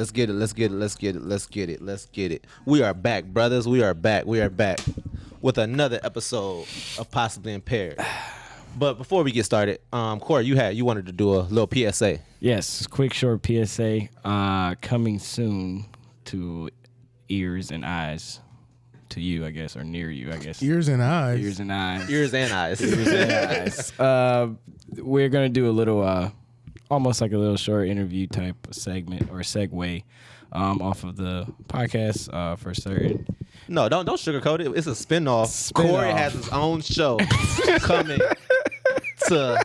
Let's get it. Let's get it. Let's get it. Let's get it. Let's get it. We are back, brothers. We are back. We are back with another episode of Possibly Impaired. But before we get started, Cory, you wanted to do a little PSA. Yes, quick short PSA. Coming soon to ears and eyes. To you, I guess, or near you, I guess. Ears and eyes. Ears and eyes. Ears and eyes. Ears and eyes. We're gonna do a little, almost like a little short interview type segment or segue, off of the podcast for certain. No, don't sugarcoat it. It's a spinoff. Cory has his own show coming to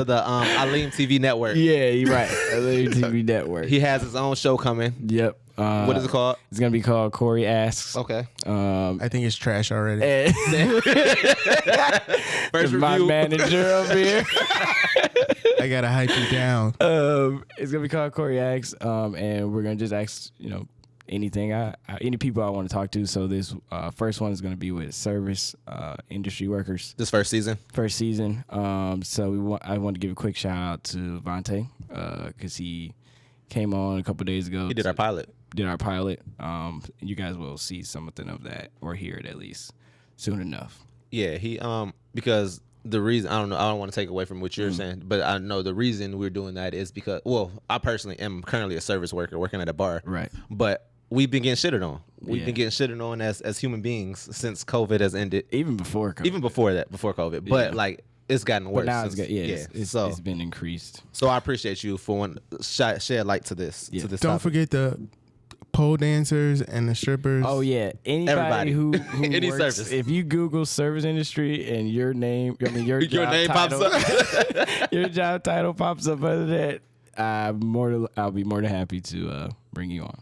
the Aleem TV network. Yeah, you're right. Aleem TV network. He has his own show coming. Yep. What is it called? It's gonna be called Cory Asks. Okay. I think it's trash already. First review. My manager over here. I gotta hype you down. It's gonna be called Cory Asks, and we're gonna just ask, anything, any people I want to talk to. So this first one is gonna be with service industry workers. This first season. So I want to give a quick shout out to Vontae, because he came on a couple days ago. He did our pilot. You guys will see something of that or hear it at least soon enough. Yeah, he because the reason I don't want to take away from what you're saying, but I know the reason we're doing that is because I personally am currently a service worker working at a bar. Right. But we've been getting shitted on. We've been getting shitted on as human beings since COVID has ended. Even before COVID. Before COVID. But like it's gotten worse. But now it's been increased. So I appreciate you for wanting to shed light to this. Yeah. To this Don't topic. forget the pole dancers and the strippers. Oh yeah, Everybody. who Any works, service. if you Google service industry and your name, your job name title, pops up. your job title pops up under that, I'll be more than happy to bring you on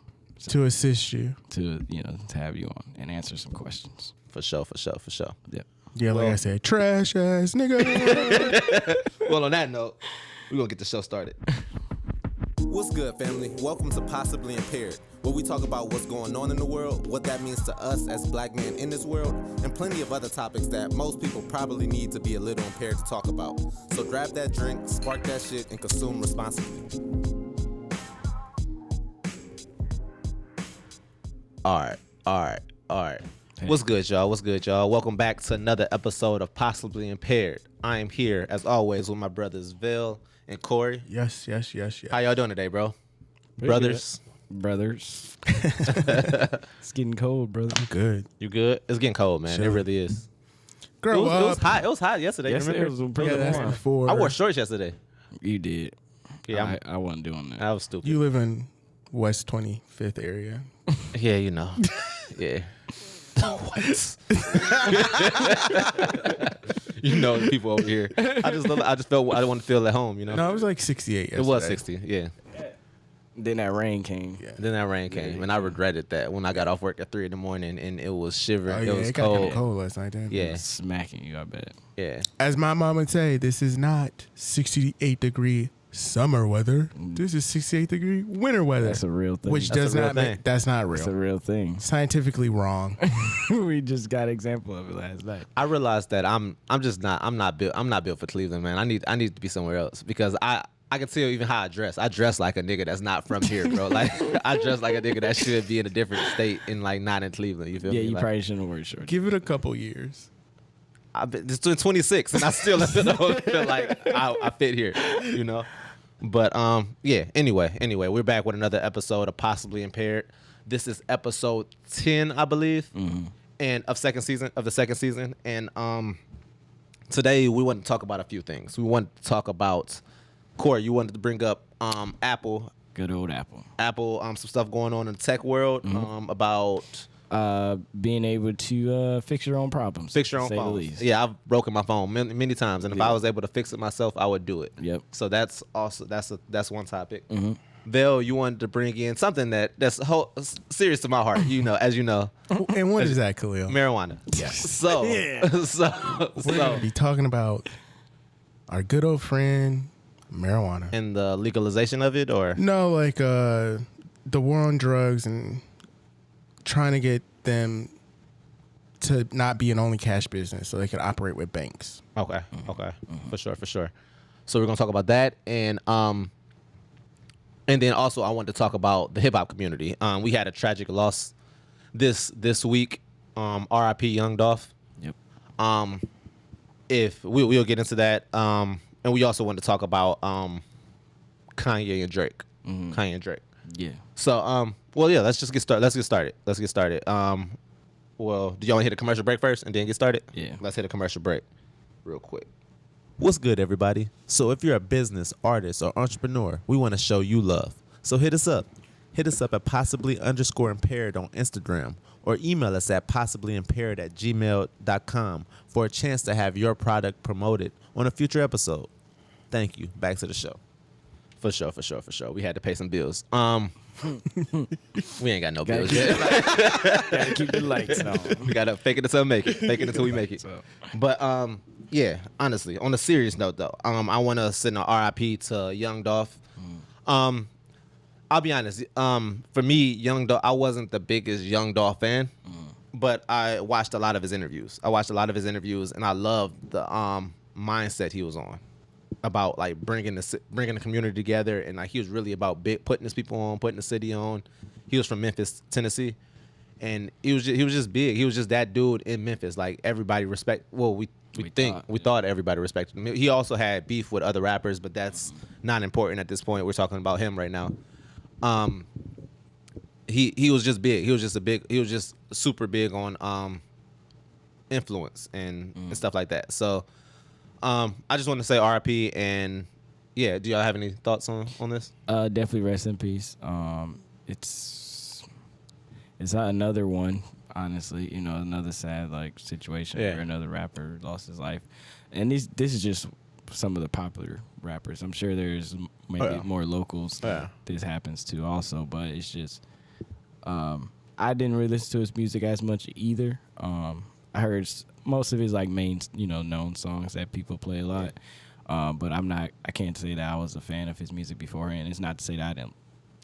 To assist you. to have you on and answer some questions. For sure. Yep. Yeah, like I said, trash ass nigga. Well, on that note, we're gonna get the show started. What's good, family? Welcome to Possibly Impaired, where we talk about what's going on in the world, what that means to us as black men in this world, and plenty of other topics that most people probably need to be a little impaired to talk about. So grab that drink, spark that shit, and consume responsibly. All right. Hey. What's good, y'all? Welcome back to another episode of Possibly Impaired. I am here, as always, with my brothers, Vil and Cory. Yes. How y'all doing today, bro? Pretty Brothers? Brothers. It's getting cold, brother. I'm good. You good? It's getting cold, man. Sure. It really is. Grow It was up. hot. It was hot yesterday. Yesterday remember? was pretty Yeah, that's warm. before. I wore shorts yesterday. You did. Yeah, I wasn't doing that. I was stupid. You live in West 25th area. Yeah, you know. Yeah. What? You know the people over here. I just felt I want to feel at home, you know. No, it was like 68 yesterday. It was 60, yeah. Then that rain came. Yeah. Then that rain came, and I regretted that when I got off work at 3 a.m. and it was shivering. Oh, yeah, it was it got kind cold. of cold last night, didn't it? Yeah, Smacking you, I bet. yeah. As my mom would say, this is not 68-degree summer weather. This is 68-degree winter weather. That's a real thing. Which That's does a real not thing. make, that's not That's a real. real thing. Scientifically wrong. We just got an example of it last night. I realized that I'm not built for Cleveland, man. I need to be somewhere else because I can tell even how I dress. I dress like a nigga that's not from here, bro. Like I dress like a nigga that should be in a different state and like not in Cleveland. You feel Yeah, me? you Like, probably shouldn't wear shorts. Give it a couple years. I've been it's 26 and I still don't feel like I fit here, you know. But yeah. Anyway, we're back with another episode of Possibly Impaired. This is episode 10, I believe, and of the second season. And today we want to talk about a few things. We want to talk about Cory. You wanted to bring up Apple. Good old Apple. Some stuff going on in the tech world about Being able to fix your own problems. fix your own to say the phone. least. Yeah, I've broken my phone many times, and if I was able to fix it myself, I would do it. Yep. So that's also that's one topic. Vel, you wanted to bring in something that's serious to my heart. You know, as you know, And what is that, Khalil? marijuana. Yes. So, We're going to be talking about our good old friend, marijuana. and the legalization of it, or No, like the war on drugs and trying to get them to not be an only cash business so they could operate with banks. okay, for sure. So we're gonna talk about that, and And then also I wanted to talk about the hip hop community. We had a tragic loss this week. R.I.P. Young Dolph. Yep. If we'll get into that. And we also want to talk about Kanye and Drake. Kanye and Drake. Yeah. So well, yeah, let's get started. Well, do y'all want to hit a commercial break first and then get started? Yeah. Let's hit a commercial break real quick. What's good, everybody? So if you're a business, artist, or entrepreneur, we want to show you love. So hit us up. Hit us up at possibly_impaired on Instagram or email us at possiblyimpaired@gmail.com for a chance to have your product promoted on a future episode. Thank you. Back to the show. For sure. We had to pay some bills. We ain't got no bills yet. Gotta keep the lights on. We gotta fake it until make it. Fake it until we make it. So. But yeah, honestly, on a serious note though, I want to send an RIP to Young Dolph. I'll be honest. For me, Young Dolph, I wasn't the biggest Young Dolph fan, but I watched a lot of his interviews. And I loved the mindset he was on about like bringing the community together, and like he was really about putting his people on, putting the city on. He was from Memphis, Tennessee, and he was just big. He was just that dude in Memphis. Like everybody we thought everybody respected him. He also had beef with other rappers, but that's not important at this point. We're talking about him right now. He was just big. He was just super big on influence and stuff like that. So I just want to say RIP, and yeah, do y'all have any thoughts on this? Definitely rest in peace. It's not another one, honestly. You know, another sad like situation where another rapper lost his life, and this is just some of the popular rappers. I'm sure there's maybe more locals that this happens to also, but it's just I didn't really listen to his music as much either. I heard most of his like main, known songs that people play a lot. But I can't say that I was a fan of his music beforehand. It's not to say that I didn't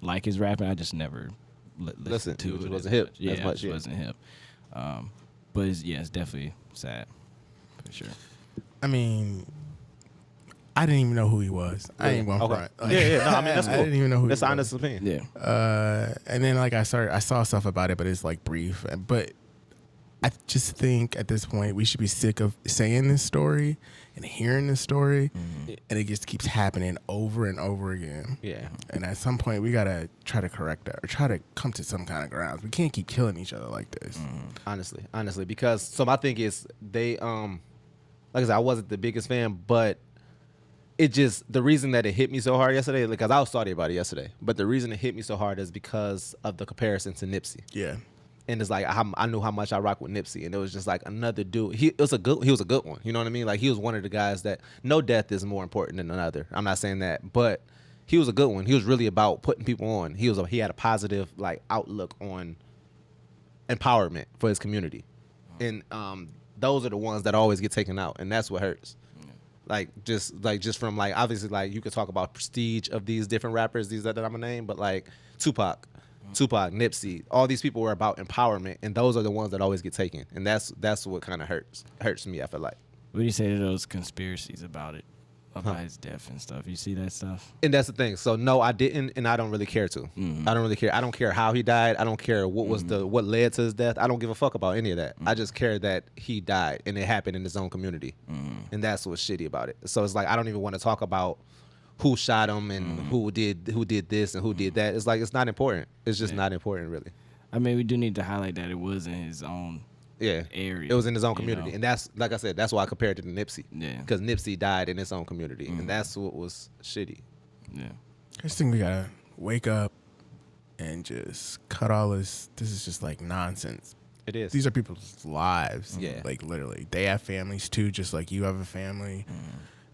like his rapping. I just never listened to it. It wasn't hip. Yeah, as much, it wasn't hip. But it's definitely sad for sure. I mean, I didn't even know who he was. I ain't going front. Like, No, I mean that's cool. I didn't even know who that's he was. honest opinion. Yeah. And then like I saw stuff about it, but it's like brief. But I just think at this point we should be sick of saying this story and hearing this story, and it just keeps happening over and over again. Yeah. And at some point we gotta try to correct that or try to come to some kind of grounds. We can't keep killing each other like this. Honestly, because so my thing is they like I said, I wasn't the biggest fan, but it just the reason that it hit me so hard yesterday, because I was salty about it yesterday, but the reason it hit me so hard is because of the comparison to Nipsey. Yeah. And it's like I knew how much I rock with Nipsey, and it was just like another dude. He was a good one. You know what I mean? Like he was one of the guys that no death is more important than another. I'm not saying that, but he was a good one. He was really about putting people on. He had a positive like outlook on empowerment for his community, and those are the ones that always get taken out, and that's what hurts. Like just from like obviously like you could talk about prestige of these different rappers, these that I'm gonna name, but like Tupac, Nipsey, all these people were about empowerment, and those are the ones that always get taken, and that's what kind of hurts me. I feel like. What do you say to those conspiracies about it, about his death and stuff? You see that stuff? And that's the thing. So no, I didn't, and I don't really care to. I don't really care. I don't care how he died. I don't care what was what led to his death. I don't give a fuck about any of that. I just care that he died, and it happened in his own community, and that's what's shitty about it. So it's like I don't even want to talk about who shot him and who did this and who did that. It's like it's not important. It's just not important, really. I mean, we do need to highlight that it was in his own area. It was in his own community, and that's like I said. That's why I compared it to Nipsey. Yeah, because Nipsey died in his own community, and that's what was shitty. Yeah, I just think we gotta wake up and just cut all this. This is just like nonsense. It is. These are people's lives. Yeah, like literally, they have families too, just like you have a family,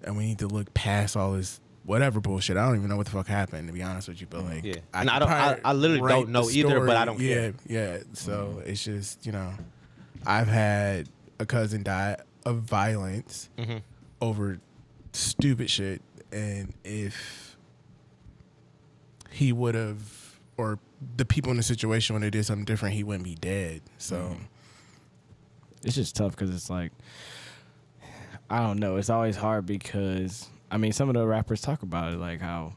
and we need to look past all this. Whatever bullshit. I don't even know what the fuck happened, to be honest with you. But like, and I literally don't know either, but I don't care. Yeah. So it's just I've had a cousin die of violence over stupid shit, and if he would have, or the people in the situation when they did something different, he wouldn't be dead. So it's just tough because it's like I don't know. It's always hard because. I mean, some of the rappers talk about it, like how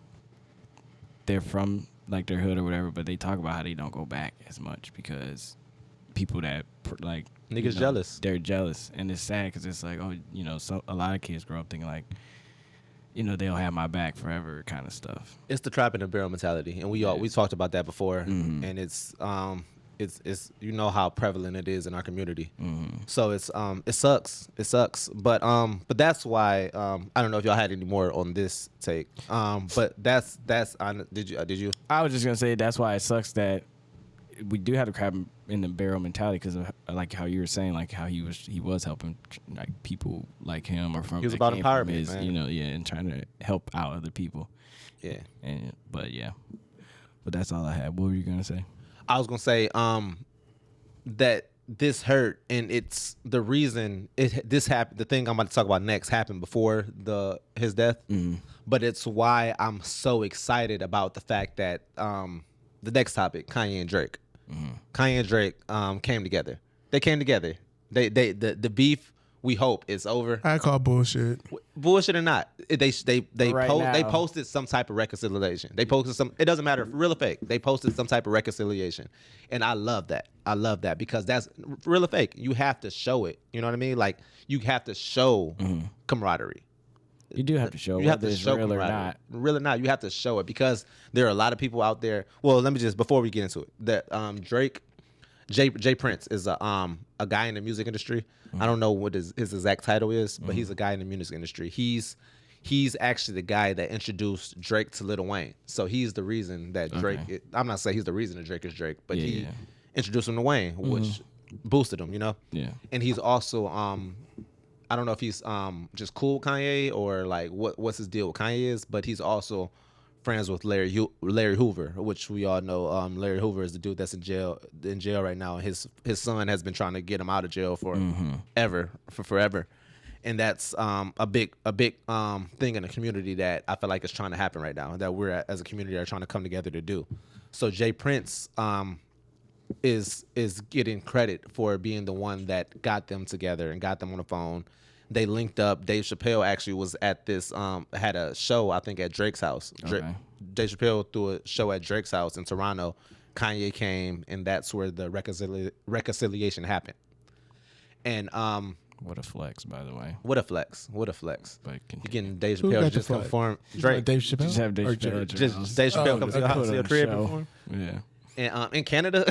they're from like their hood or whatever, but they talk about how they don't go back as much because people that like niggas jealous. They're jealous, and it's sad because it's like, oh, you know, a lot of kids grow up thinking like, you know, they'll have my back forever kind of stuff. It's the trap in the barrel mentality, and we talked about that before, Mm-hmm. and it's you know how prevalent it is in our community. Mm-hmm. So it sucks, but that's why I don't know if y'all had any more on this take, but that's did you? I was just gonna say that's why it sucks that we do have the crab in the barrel mentality because of like how you were saying, like how he was helping like people like him or from. He was about empowerment, man. You know, and trying to help out other people. Yeah. But that's all I had. What were you gonna say? I was gonna say that this hurt, and it's the reason this happened. The thing I'm about to talk about next happened before his death, but it's why I'm so excited about the fact that the next topic, Kanye and Drake. Kanye and Drake came together. They came together. The beef, we hope, is over. I call bullshit. Bullshit or not, they Right posted some type of reconciliation. They posted some. It doesn't matter, real or fake. They posted some type of reconciliation, and I love that. I love that because that's real or fake. You have to show it. You know what I mean? Like you have to show camaraderie. You do have to show You have whether to it's show real or camaraderie. not. Real or not, you have to show it because there are a lot of people out there. Well, let me just before we get into it, that Drake, Jay Prince is a guy in the music industry. I don't know what his exact title is, but he's a guy in the music industry. He's actually the guy that introduced Drake to Lil Wayne. So he's the reason that Drake. I'm not saying he's the reason that Drake is Drake, but he introduced him to Wayne, which boosted him. You know. Yeah. And he's also I don't know if he's just cool with Kanye or like what's his deal with Kanye is, but he's also friends with Larry Hoover, which we all know. Larry Hoover is the dude that's in jail right now. His son has been trying to get him out of jail for forever, and that's a big thing in the community that I feel like is trying to happen right now. That we're as a community are trying to come together to do. So Jay Prince is getting credit for being the one that got them together and got them on the phone. They linked up. Dave Chappelle actually was at this had a show, I think, at Drake's house. Okay. Dave Chappelle threw a show at Drake's house in Toronto. Kanye came, and that's where the reconciliation happened. And what a flex, by the way. what a flex. But You getting Dave Who Chappelle got the just flex? confirmed You Drake. want Dave Chappelle? Just have Dave Or Chappelle. Drake? Just Dave Chappelle comes to your crib and perform. Yeah. And in Canada,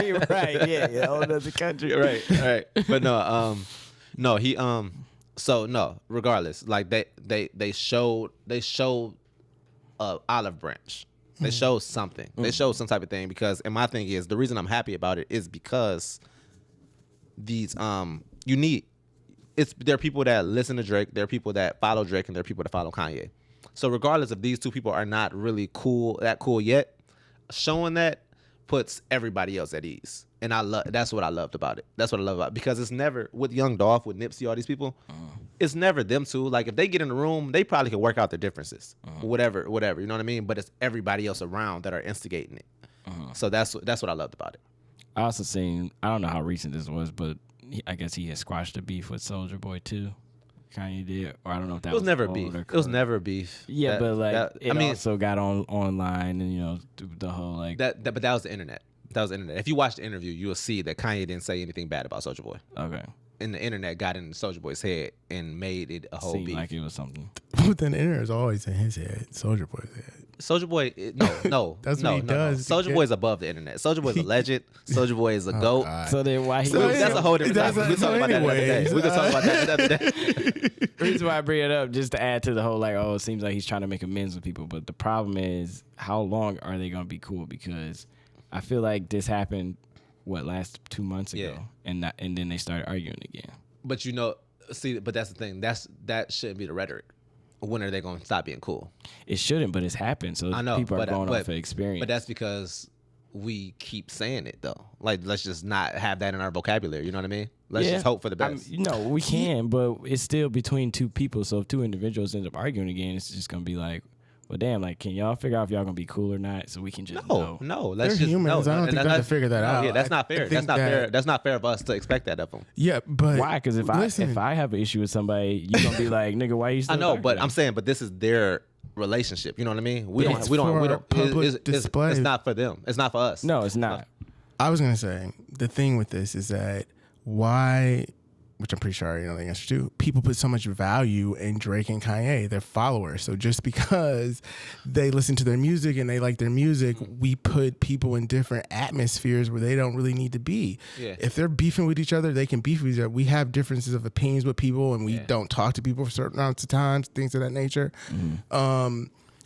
You're right. Yeah. Whole other country. right. But no, he So no, regardless, like they showed olive branch. They showed something. They showed some type of thing because, and my thing is, the reason I'm happy about it is because these there are people that listen to Drake, there are people that follow Drake, and there are people that follow Kanye. So regardless if these two people are not really cool yet, showing that puts everybody else at ease. And that's what I loved about it. That's what I love about it. Because it's never, with Young Dolph, with Nipsey, all these people, it's never them two. Like, if they get in the room, they probably can work out their differences. Whatever, you know what I mean? But it's everybody else around that are instigating it. So that's what I loved about it. I also seen, I don't know how recent this was, but I guess he had squashed the beef with Soulja Boy too. Kanye did, or I don't know if that was never old beef. or It was never beef. Yeah, but like it I mean, also got online, and you know the whole like but that was the internet. That was the internet. If you watch the interview, you will see that Kanye didn't say anything bad about Soulja Boy. Okay. And the internet got in Soulja Boy's head and made it a whole Seemed beef. like it was something. But then the internet is always in his head, Soulja Boy's head. Soulja Boy, no. That's what he does to Soulja get- Boy is above the internet. Soulja Boy is a legend. Soulja Boy is a goat. God. So then why he? So That's a whole different topic. We so talk about that another day. anyways, We can talk about that another day. The reason why I bring it up just to add to the whole like, oh, it seems like he's trying to make amends with people, but the problem is how long are they gonna be cool? Because I feel like this happened last 2 months ago, Yeah. and then they started arguing again. But but that's the thing. That shouldn't be the rhetoric. When are they going to stop being cool? It shouldn't, but it's happened. So I know people are going off of but experience. But that's because we keep saying it though. Like, let's just not have that in our vocabulary. You know what I mean? Let's just hope for the best. We can, but it's still between two people. So if two individuals end up arguing again, it's just gonna be like, well, damn, like, can y'all figure out if y'all gonna be cool or not, so we can just know? No. They're Let's just humans. I don't think they can figure that out. Yeah, that's not fair. I That's think not fair. that- That's not fair of us to expect that of them. Yeah, but Why? Because if I have an issue with somebody, you gonna be like, nigga, why you still I know, talking but to I'm them? saying, but this is their relationship. You know what I mean? We It's don't. public display. It's not for them. It's not for us. No, it's not. I was gonna say the thing with this is that why, which I'm pretty sure I already know the answer to, people put so much value in Drake and Kanye, their followers. So just because they listen to their music and they like their music, we put people in different atmospheres where they don't really need to be. Yeah. If they're beefing with each other, they can beef with each other. We have differences of opinions with people, and we don't talk to people for certain amounts of times, things of that nature.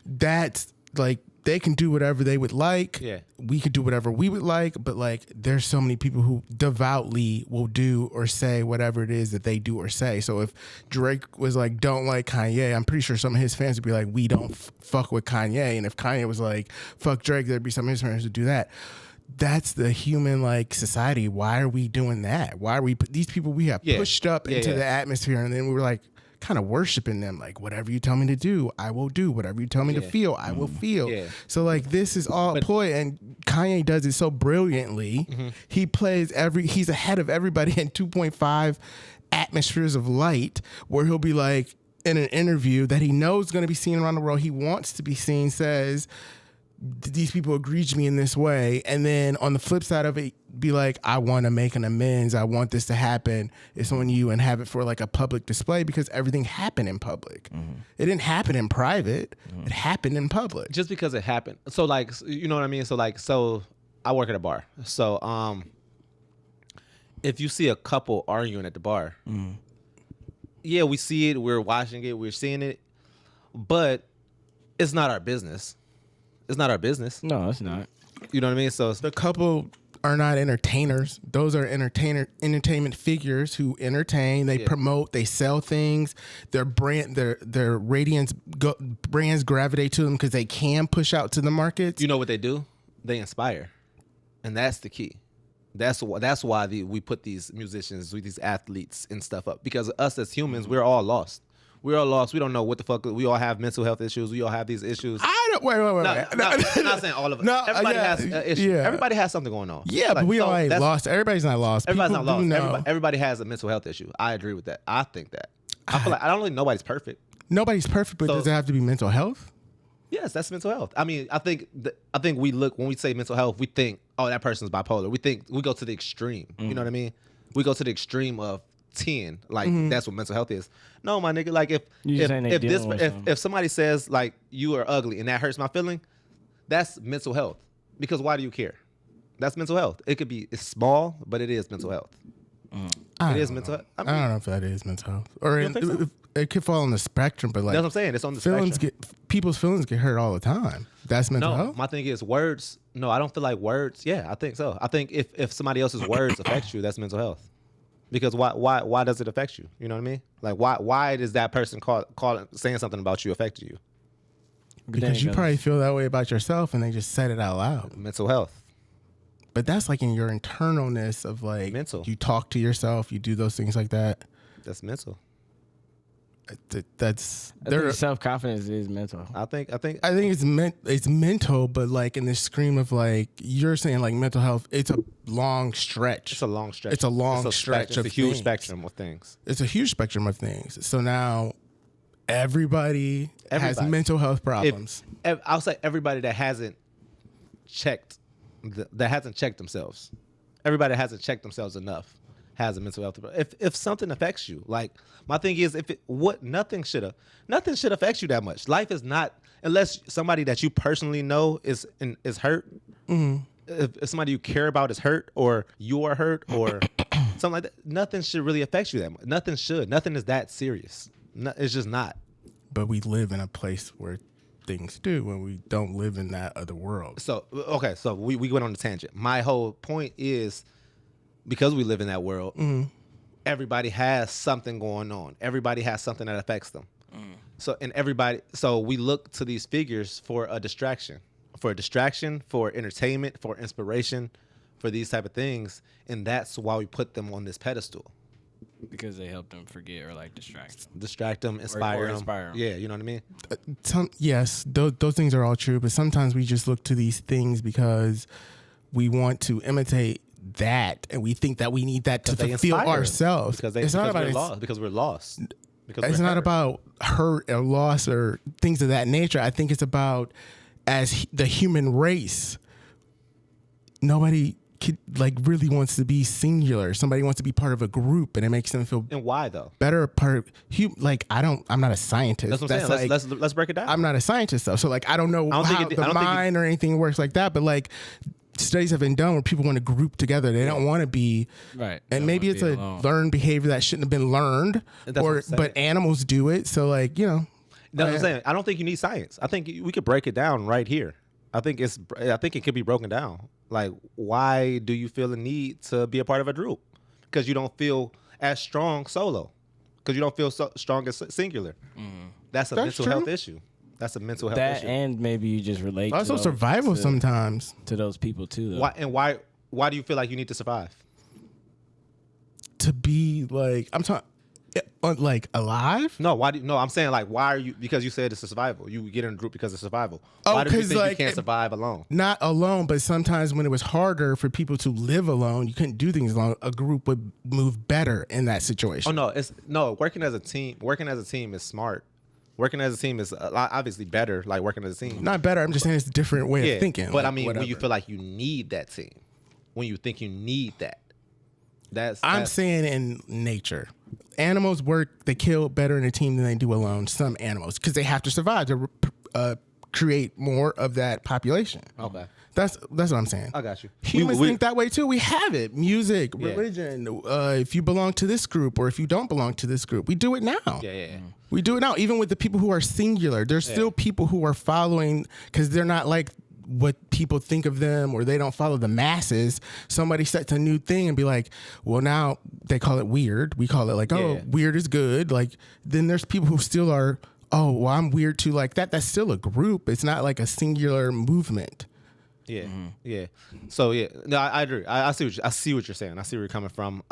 That's like, they can do whatever they would like. Yeah. We could do whatever we would like, but like there's so many people who devoutly will do or say whatever it is that they do or say. So if Drake was like, don't like Kanye, I'm pretty sure some of his fans would be like, we don't fuck with Kanye. And if Kanye was like, fuck Drake, there'd be some of his fans who do that. That's the human like society. Why are we doing that? Why are we these people we have pushed up into the atmosphere, and then we were like kind of worshiping them, like whatever you tell me to do, I will do. Whatever you tell me to feel, I will feel. Yeah. So like this is all ploy, and Kanye does it so brilliantly. He plays he's ahead of everybody in 2.5 atmospheres of light, where he'll be like in an interview that he knows is going to be seen around the world. He wants to be seen, says, these people agreed to me in this way, and then on the flip side of it, be like, I want to make an amends. I want this to happen. It's on you, and have it for like a public display, because everything happened in public. It didn't happen in private. It happened in public. Just because it happened. So like, you know what I mean? So I work at a bar. So if you see a couple arguing at the bar, yeah, we see it. We're watching it. We're seeing it, but it's not our business. It's not our business. No, it's not. You know what I mean? So The couple are not entertainers. Those are entertainment figures who entertain. They promote. They sell things. Their brand, their radiance, brands gravitate to them because they can push out to the markets. you know what they do? They inspire, and that's the key. That's why we put these musicians, these athletes, and stuff up, because us as humans, we're all lost. We're all lost. We don't know what the fuck. We all have mental health issues. We all have these issues. Wait. No, I'm not saying all of us. No, Everybody yeah, has an issue. yeah. Everybody has something going on. Yeah, but we all ain't lost. Everybody's not lost. Everybody's People not lost. do know. Everybody has a mental health issue. I agree with that. I think that. I feel like I don't think nobody's perfect. Nobody's perfect, but does it have to be mental health? Yes, that's mental health. I mean, I think we look, when we say mental health, we think, oh, that person's bipolar. We go to the extreme. You know what I mean? We go to the extreme of 10. Like that's what mental health is. No, my nigga. Like if somebody says like you are ugly and that hurts my feeling, that's mental health. Because why do you care? That's mental health. It's small, but it is mental health. It is mental health. I don't know if that is mental health, or it could fall on the spectrum. But like, that's what I'm saying. It's on the feelings spectrum. People's feelings get hurt all the time. That's mental health. My thing is words. No, I don't feel like words. Yeah, I think so. I think if somebody else's words affect you, that's mental health. Because why does it affect you? You know what I mean? Like why does that person saying something about you affect you? Because you probably feel that way about yourself, and they just said it out loud. Mental health. But that's like in your internalness of like mental. You talk to yourself, you do those things like that. That's mental. That's self-confidence is mental. I think it's mental, but like in the scream of like you're saying like mental health, it's a long stretch. It's a long stretch. It's a long stretch. It's a huge spectrum of things. It's a huge spectrum of things. So now everybody has mental health problems. I'll say everybody that hasn't checked themselves. Everybody that hasn't checked themselves enough has a mental health problem. If something affects you, like my thing is, nothing should affect you that much. Life is not, unless somebody that you personally know is hurt. If somebody you care about is hurt, or you are hurt, or something like that, nothing should really affect you that much. Nothing should. Nothing is that serious. It's just not. But we live in a place where things do, when we don't live in that other world. So okay, so we went on a tangent. My whole point is, because we live in that world, everybody has something going on. Everybody has something that affects them. So we look to these figures for a distraction, for entertainment, for inspiration, for these type of things, and that's why we put them on this pedestal. Because they help them forget or like distract them, inspire them. Yeah, you know what I mean? Yes, those things are all true, but sometimes we just look to these things because we want to imitate that, and we think that we need that to fulfill ourselves. Because we're lost. Because it's not about hurt or loss or things of that nature. I think it's about the human race. Nobody really wants to be singular. Somebody wants to be part of a group, and it makes them feel. And why though? Better part of I'm not a scientist. That's what I'm saying. Let's break it down. I'm not a scientist though, so I don't know how the mind or anything works like that. But studies have been done where people want to group together. They don't want to be right. And maybe it's a learned behavior that shouldn't have been learned, but animals do it. So That's what I'm saying. I don't think you need science. I think we could break it down right here. I think it could be broken down. Like, why do you feel the need to be a part of a group? Because you don't feel as strong solo. Because you don't feel so strong as singular. Mm-hmm. That's mental health issue. That's a mental health issue. And maybe you just relate. Also, survival sometimes to those people too. Though. Why do you feel like you need to survive? To be I'm talking. Alive? No, I'm saying why are you? Because you said it's a survival. You get in a group because of survival. Why do you think you can't survive alone? Not alone, but sometimes when it was harder for people to live alone, you couldn't do things alone. A group would move better in that situation. Oh no, working as a team is smart. Working as a team is obviously better. Like working as a team, not better. I'm just saying it's a different way of thinking. But I mean, when you feel like you need that team, when you think you need that, I'm saying in nature. Animals they kill better in a team than they do alone. Some animals, because they have to survive to create more of that population. Okay, that's what I'm saying. I got you. Humans think that way too. We have it. Music, religion. If you belong to this group or if you don't belong to this group, we do it now. Yeah. We do it now. Even with the people who are singular, there's still people who are following because they're not like what people think of them, or they don't follow the masses. Somebody sets a new thing and be like, well, now they call it weird. We call it weird is good. Then there's people who still are, oh, well, I'm weird too. That's still a group. It's not like a singular movement. Yeah. Mm-hmm. Yeah. So no, I agree. I see what you're saying. I see where you're coming from.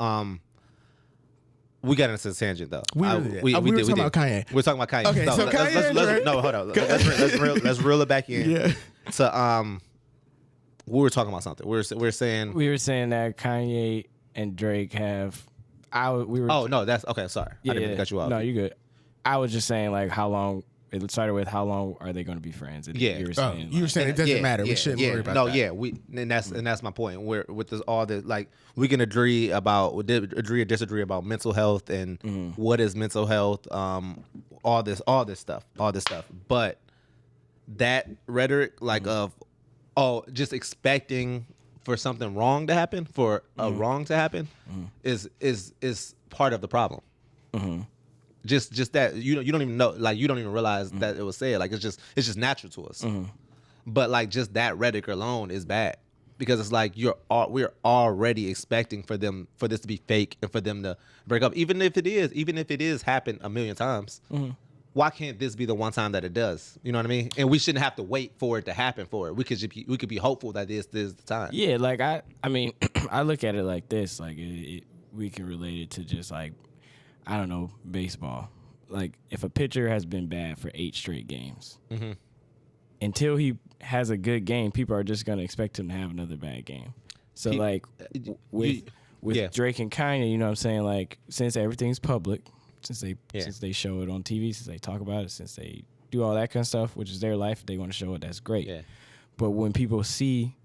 We got into the tangent though. We were talking about Kanye. We're talking about Kanye. Okay, so Kanye. No, hold on. Let's reel it back in. Yeah. So we were talking about something. We were saying that Kanye and Drake have. Oh no, that's okay. Sorry, I didn't mean to cut you off. No, you're good. I was just saying how long. It started with how long are they going to be friends? And you were saying, you were saying it doesn't matter. We shouldn't worry about that. And that's my point. Where with all the we can agree or disagree about mental health and what is mental health, all this stuff. But that rhetoric of just expecting for something wrong to happen, for a wrong to happen, is part of the problem. Mm-hmm. Just that you don't even know, you don't even realize that it was said. It's just natural to us. Mm-hmm. But just that rhetoric alone is bad, because it's we're already expecting for this to be fake and for them to break up, even if it is happened a million times. Mm-hmm. Why can't this be the one time that it does? You know what I mean? And we shouldn't have to wait for it to happen for it. We could be hopeful that this is the time. Yeah, I mean, I look at it like this. We can relate it to just I don't know, baseball. If a pitcher has been bad for 8 straight games, until he has a good game, people are just going to expect him to have another bad game. So, with Drake and Kanye, you know what I'm saying? Since everything's public, since they show it on TV, since they talk about it, since they do all that kind of stuff, which is their life, they want to show it, that's great. Yeah. But when people see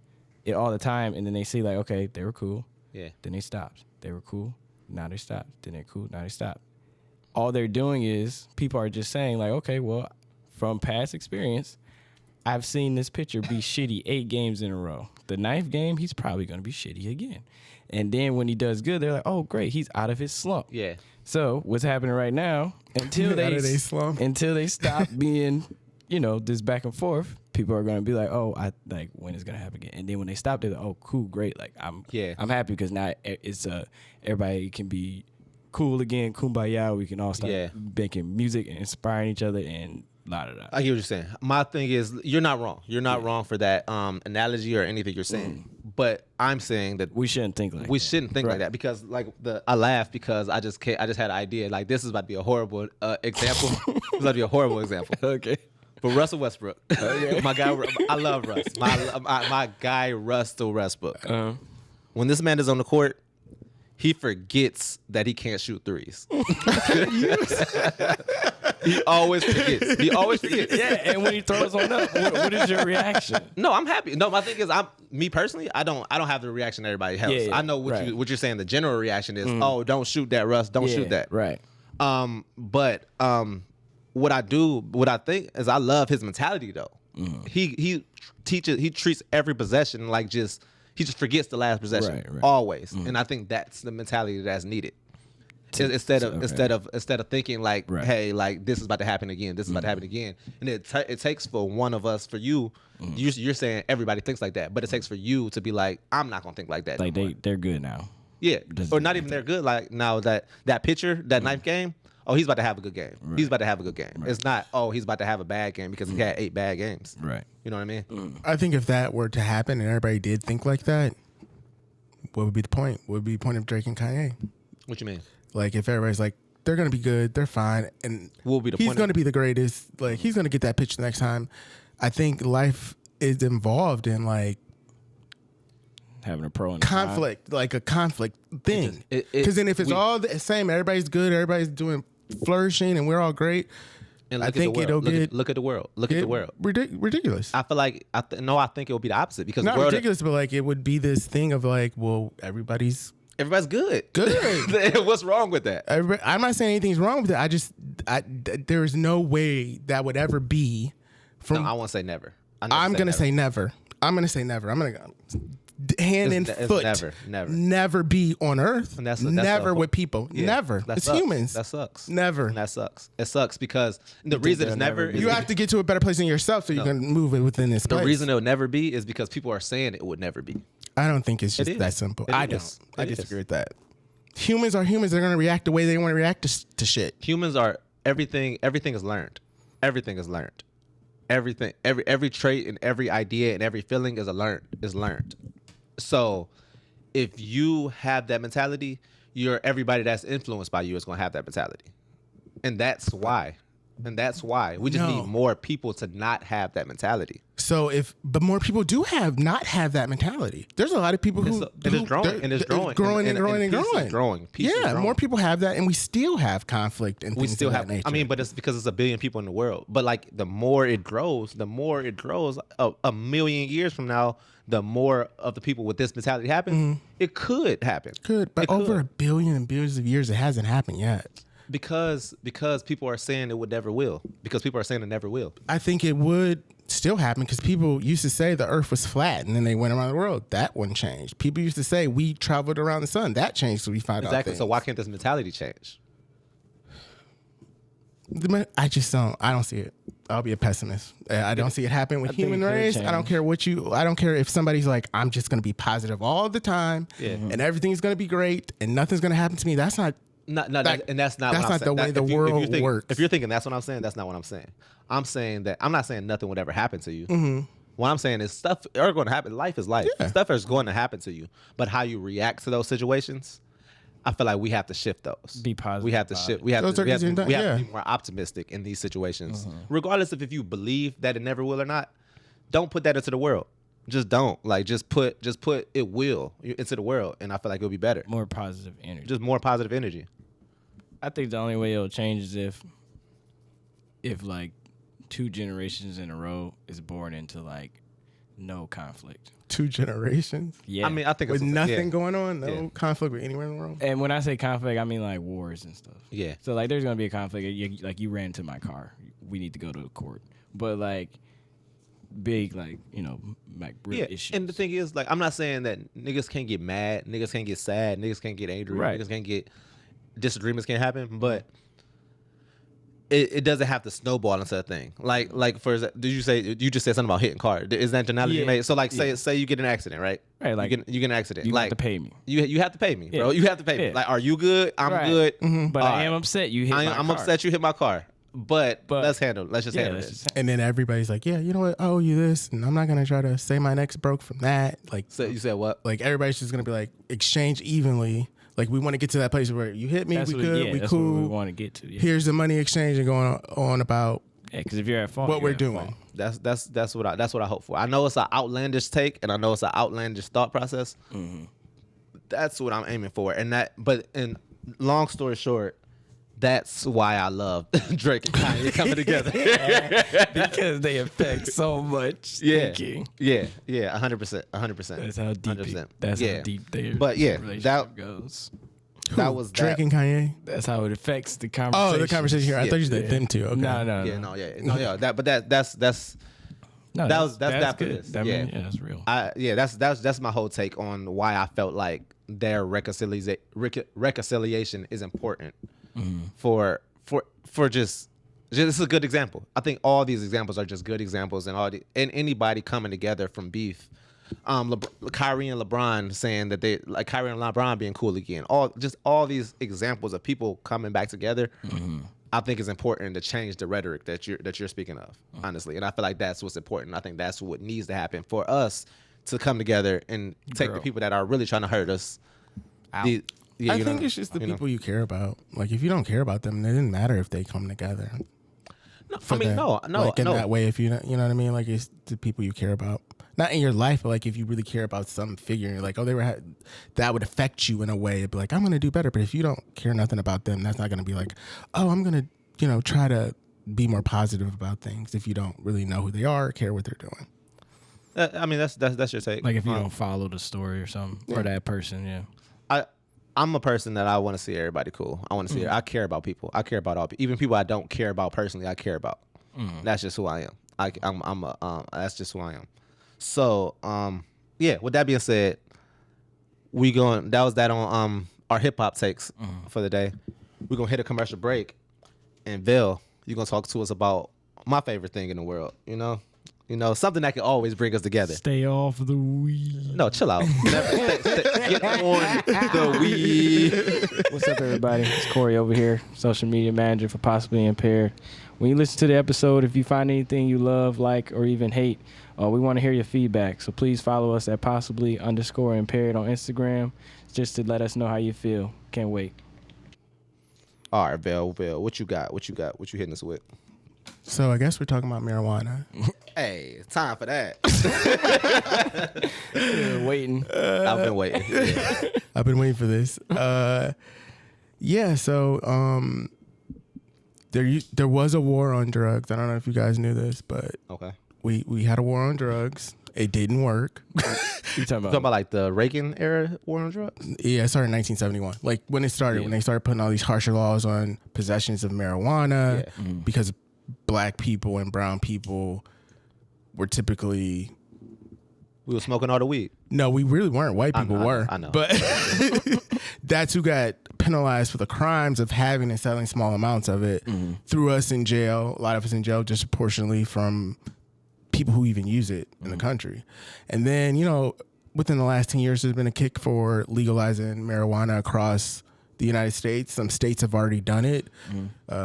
it all the time and then they see, okay, they were cool. Yeah. Then they stopped. They were cool. Now they stopped. Then they're cool. Now they stopped. All they're doing is people are just saying okay, well, from past experience, I've seen this pitcher be shitty 8 games in a row. The 9th game, he's probably going to be shitty again. And then when he does good, they're like, oh, great, he's out of his slump. Yeah. So what's happening right now, until they stop being, this back and forth, people are going to be like, oh, when is going to happen again? And then when they stop, they're like, oh, cool, great. I'm happy because now it's everybody can be cool again, kumbaya. We can all start making music and inspiring each other and la da da. I hear what you're saying. My thing is, you're not wrong. You're not wrong for that analogy or anything you're saying. But I'm saying that we shouldn't think like that because I laugh because I just had an idea this is about to be a horrible example. It's about to be a horrible example. Okay. But Russell Westbrook, my guy, I love Russ. My guy Russell Westbrook. When this man is on the court, he forgets that he can't shoot threes. He always forgets. Yeah, and when he throws one up, what is your reaction? No, I'm happy. No, my thing is, me personally, I don't have the reaction everybody else. Yeah, I know what you're saying. The general reaction is, oh, don't shoot that, Russ. Don't shoot that. Right. But what I think is I love his mentality though. He treats every possession like he just forgets the last possession always, and I think that's the mentality that's needed. Instead of thinking like, hey, like this is about to happen again, this is about to happen again, and it takes for one of us, for you, you're saying everybody thinks like that, but it takes for you to be like, I'm not gonna think like that. Like they're good now. Yeah, or not even they're good. Like now that picture, that ninth game, oh, he's about to have a good game. Right. He's about to have a good game. Right. It's not, oh, he's about to have a bad game because he had 8 bad games. Right. You know what I mean? I think if that were to happen and everybody did think like that, what would be the point? What would be the point of Drake and Kanye? What you mean? Like if everybody's like, they're going to be good, they're fine, and what would be the he's point going to be the greatest, like he's going to get that pitch the next time. I think life is involved in like having a pro and conflict, like a conflict thing. Because then if it's all the same, everybody's good, everybody's doing flourishing, and we're all great. And I think it'll get look at the world. Look at the world. Ridiculous. I feel like I think it would be the opposite because not the world ridiculous, but like it would be this thing of like, well, everybody's good. Good. What's wrong with that? I'm not saying anything's wrong with it. There is no way that would ever be. No, I won't say never. I'm gonna say never. I'm gonna say never. I'm gonna go hand and foot. Never be on Earth. And that's never with people. Yeah, never. It's sucks. Humans. That sucks. Never. And that sucks. It sucks because the reason it's never is you have to get to a better place in yourself so you can move it within this place. The reason it'll never be is because people are saying it would never be. I don't think it's just that simple. I disagree with that. Humans are humans. They're gonna react the way they want to react to shit. Humans are everything. Everything is learned. Everything is learned. Everything. Every trait and every idea and every feeling is learned. So, if you have that mentality, everybody that's influenced by you is gonna have that mentality, and that's why. We just need more people to not have that mentality. So but more people do not have that mentality. There's a lot of people who it's growing. More people have that, and we still have conflict and things of that nature. I mean, but it's because it's a billion people in the world. But like the more it grows, a million years from now, the more of the people with this mentality happens. It could happen. But over a billion and billions of years, it hasn't happened yet. Because people are saying it would never will. Because people are saying it never will. I think it would still happen because people used to say the Earth was flat and then they went around the world. That wouldn't change. People used to say we traveled around the sun. That changed, so we found out. Exactly. So why can't this mentality change? I don't see it. I'll be a pessimist. I don't see it happen with human race. I don't care I don't care if somebody's like, I'm just going to be positive all the time and everything's going to be great and nothing's going to happen to me. That's not. And that's not the way the world works. If you're thinking that's what I'm saying, that's not what I'm saying. I'm saying that I'm not saying nothing would ever happen to you. What I'm saying is stuff are going to happen. Life is life. Yeah. Stuff is going to happen to you. But how you react to those situations, I feel like we have to shift those. Be positive. We have to shift. We have to be more optimistic in these situations, regardless of if you believe that it never will or not. Don't put that into the world. Just don't. Like just put it will into the world, and I feel like it'll be better. More positive energy. Just more positive energy. I think the only way it'll change is if like 2 generations in a row is born into like no conflict. 2 generations? Yeah. I mean, I think with nothing going on, no conflict with anywhere in the world. And when I say conflict, I mean like wars and stuff. Yeah. So like there's gonna be a conflict. You ran into my car. We need to go to court. But like big like real issues. And the thing is, like, I'm not saying that niggas can't get mad, niggas can't get sad, niggas can't get angry, niggas can't get disagreements can't happen, but it doesn't have to snowball into a thing. Like for example, you just said something about hitting car? Is that an analogy you made? So like say you get an accident, right? Right, like you get an accident. You like, have to pay me. You have to pay me, bro. You have to pay me. Like, are you good? I'm good. But I am upset you hit my car. I'm upset you hit my car. But let's handle this. And then everybody's like, yeah, you know what? I owe you this, and I'm not gonna try to say my neck's broke from that. Like, so you said what? Like everybody's just gonna be like exchange evenly. Like we want to get to that place where you hit me, we that's cool. What we want to get to. Yeah. Here's the money exchange and going on about because if you're at fault, what we're doing. That's what I hope for. I know it's an outlandish take, and I know it's an outlandish thought process. That's what I'm aiming for. And long story short, that's why I love Drake and Kanye coming together. Because they affect so much thinking. Yeah, 100%. That's how deep. 100%. That's how deep their relationship goes. That was Drake and Kanye. That's how it affects the conversation. Oh, the conversation here. I thought you said them too. Okay. No. That's good. That's real. That's my whole take on why I felt like their reconciliation is important for just it's a good example. I think all these examples are just good examples, and anybody coming together from beef. Kyrie and LeBron saying that Kyrie and LeBron being cool again. All these examples of people coming back together. I think is important to change the rhetoric that you're speaking of, honestly. And I feel like that's what's important. I think that's what needs to happen for us to come together and take the people that are really trying to hurt us out. I think it's just the people you care about. Like, if you don't care about them, it doesn't matter if they come together. No, Like, in that way, if you know what I mean? Like, it's the people you care about. Not in your life, but like if you really care about some figure, you're like, oh, that would affect you in a way. It'd be like, I'm going to do better. But if you don't care nothing about them, that's not going to be like, oh, I'm going to, try to be more positive about things if you don't really know who they are or care what they're doing. I mean, that's your take. Like if you don't follow the story or something, or that person, I'm a person that I want to see everybody cool. I want to see I care about people. I care about all people. Even people I don't care about personally, I care about. That's just who I am. That's just who I am. So, with that being said, that was that on our hip hop takes for the day. We're going to hit a commercial break, and Bill, you're going to talk to us about my favorite thing in the world, something that can always bring us together. Stay off the weed. No, chill out. Get on the weed. What's up, everybody? It's Cory over here, social media manager for Possibly Impaired. When you listen to the episode, if you find anything you love, like, or even hate, we want to hear your feedback. So please follow us at possibly_impaired on Instagram just to let us know how you feel. Can't wait. All right, Bill, what you got? What you hitting us with? So I guess we're talking about marijuana. Hey, time for that. Waiting. I've been waiting. Yeah. I've been waiting for this. So there was a war on drugs. I don't know if you guys knew this, but okay. We had a war on drugs. It didn't work. You talking about like the Reagan era war on drugs? Yeah, it started in 1971. Like when it started, when they started putting all these harsher laws on possessions of marijuana, because black people and brown people were typically... We were smoking all the weed. No, we really weren't. White people were. I know. But that's who got penalized for the crimes of having and selling small amounts of it. Threw us in jail. A lot of us in jail disproportionately from people who even use it in the country. And then, within the last 10 years, there's been a kick for legalizing marijuana across the United States. Some states have already done it.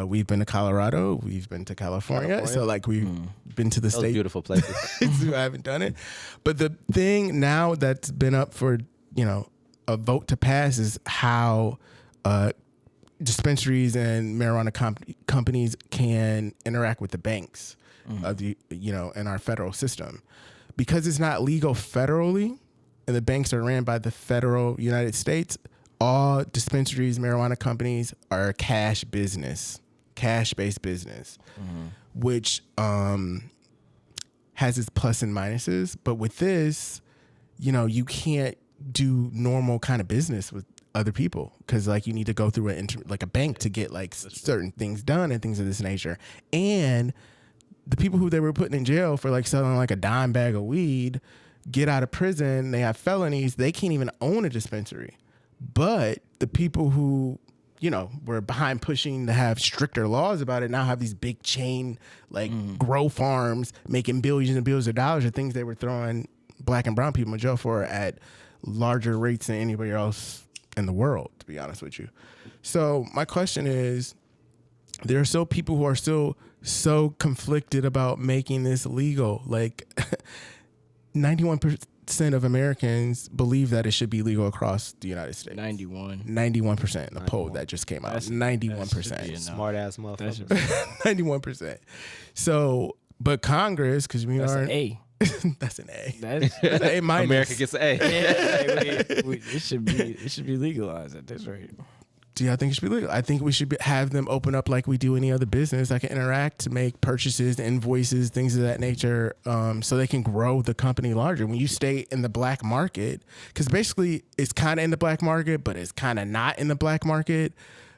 We've been to Colorado. We've been to California. So we've been to the state. Beautiful places. Who haven't done it. But the thing now that's been up for, a vote to pass is how dispensaries and marijuana companies can interact with the banks of the, in our federal system. Because it's not legal federally and the banks are ran by the federal United States, all dispensaries, marijuana companies are a cash-based business, which has its plus and minuses. But with this, you can't do normal kind of business with other people because you need to go through a bank to get certain things done and things of this nature. And the people who they were putting in jail for selling a dime bag of weed get out of prison, they have felonies, they can't even own a dispensary. But the people who, were behind pushing to have stricter laws about it now have these big chain, grow farms making billions and billions of dollars of things they were throwing black and brown people in jail for at larger rates than anybody else in the world, to be honest with you. So my question is, there are still people who are still so conflicted about making this legal. 91% of Americans believe that it should be legal across the United States. 91% in the poll that just came out. 91%. Smart ass motherfucker. 91%. So, but Congress, because we that's are an A. That's an A. That's That's an A minus. America gets an A. it should be legalized at this rate. Do y'all think it should be legal? I think we should have them open up like we do any other business. I can interact to make purchases, invoices, things of that nature, so they can grow the company larger. When you stay in the black market, because basically it's kind of in the black market, but it's kind of not in the black market.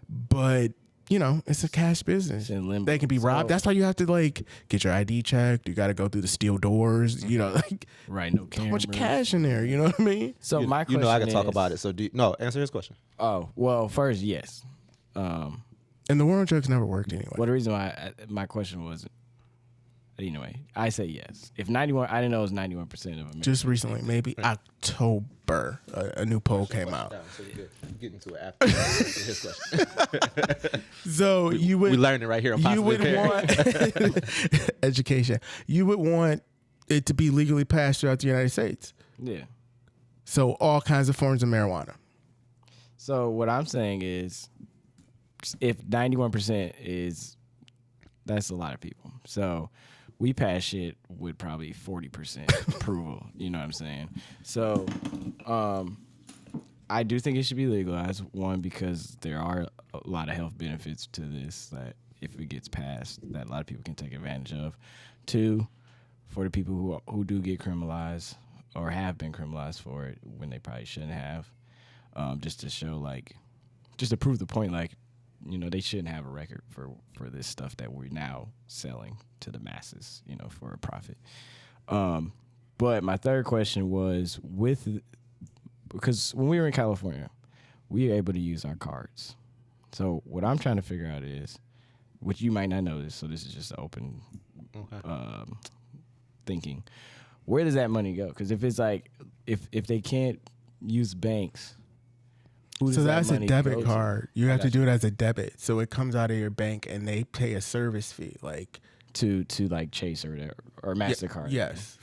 But you know, it's a cash business. They can be robbed. That's why you have to like get your ID checked. You got to go through the steel doors. You know, like no cameras. So much cash in there. You know what I mean? So my question, I can talk about it. So answer his question. Oh well, first yes. And the war on drugs never worked anyway. Well, the reason why my question was, anyway, I say yes. If 91, I didn't know it was 91% of Americans. Just recently, maybe October, a new poll came out. So you get into it after his question. So we learned it right here on Possibly Impaired. Want education. You would want it to be legally passed throughout the United States. Yeah. So all kinds of forms of marijuana. So what I'm saying is, if 91% is, that's a lot of people. So we pass shit with probably 40% approval. You know what I'm saying? So I do think it should be legalized. One, because there are a lot of health benefits to this that if it gets passed, that a lot of people can take advantage of. Two, for the people who do get criminalized or have been criminalized for it when they probably shouldn't have, just to show, like, just to prove the point, like, you know, they shouldn't have a record for this stuff that we're now selling to the masses, you know, for a profit. But my third question was because when we were in California, we were able to use our cards. So what I'm trying to figure out is, which you might not know this, so this is just open thinking. Where does that money go? Because if it's like, if they can't use banks, so that's a debit card. You have to do it as a debit. So it comes out of your bank and they pay a service fee, like to like Chase or whatever, or MasterCard. Yes.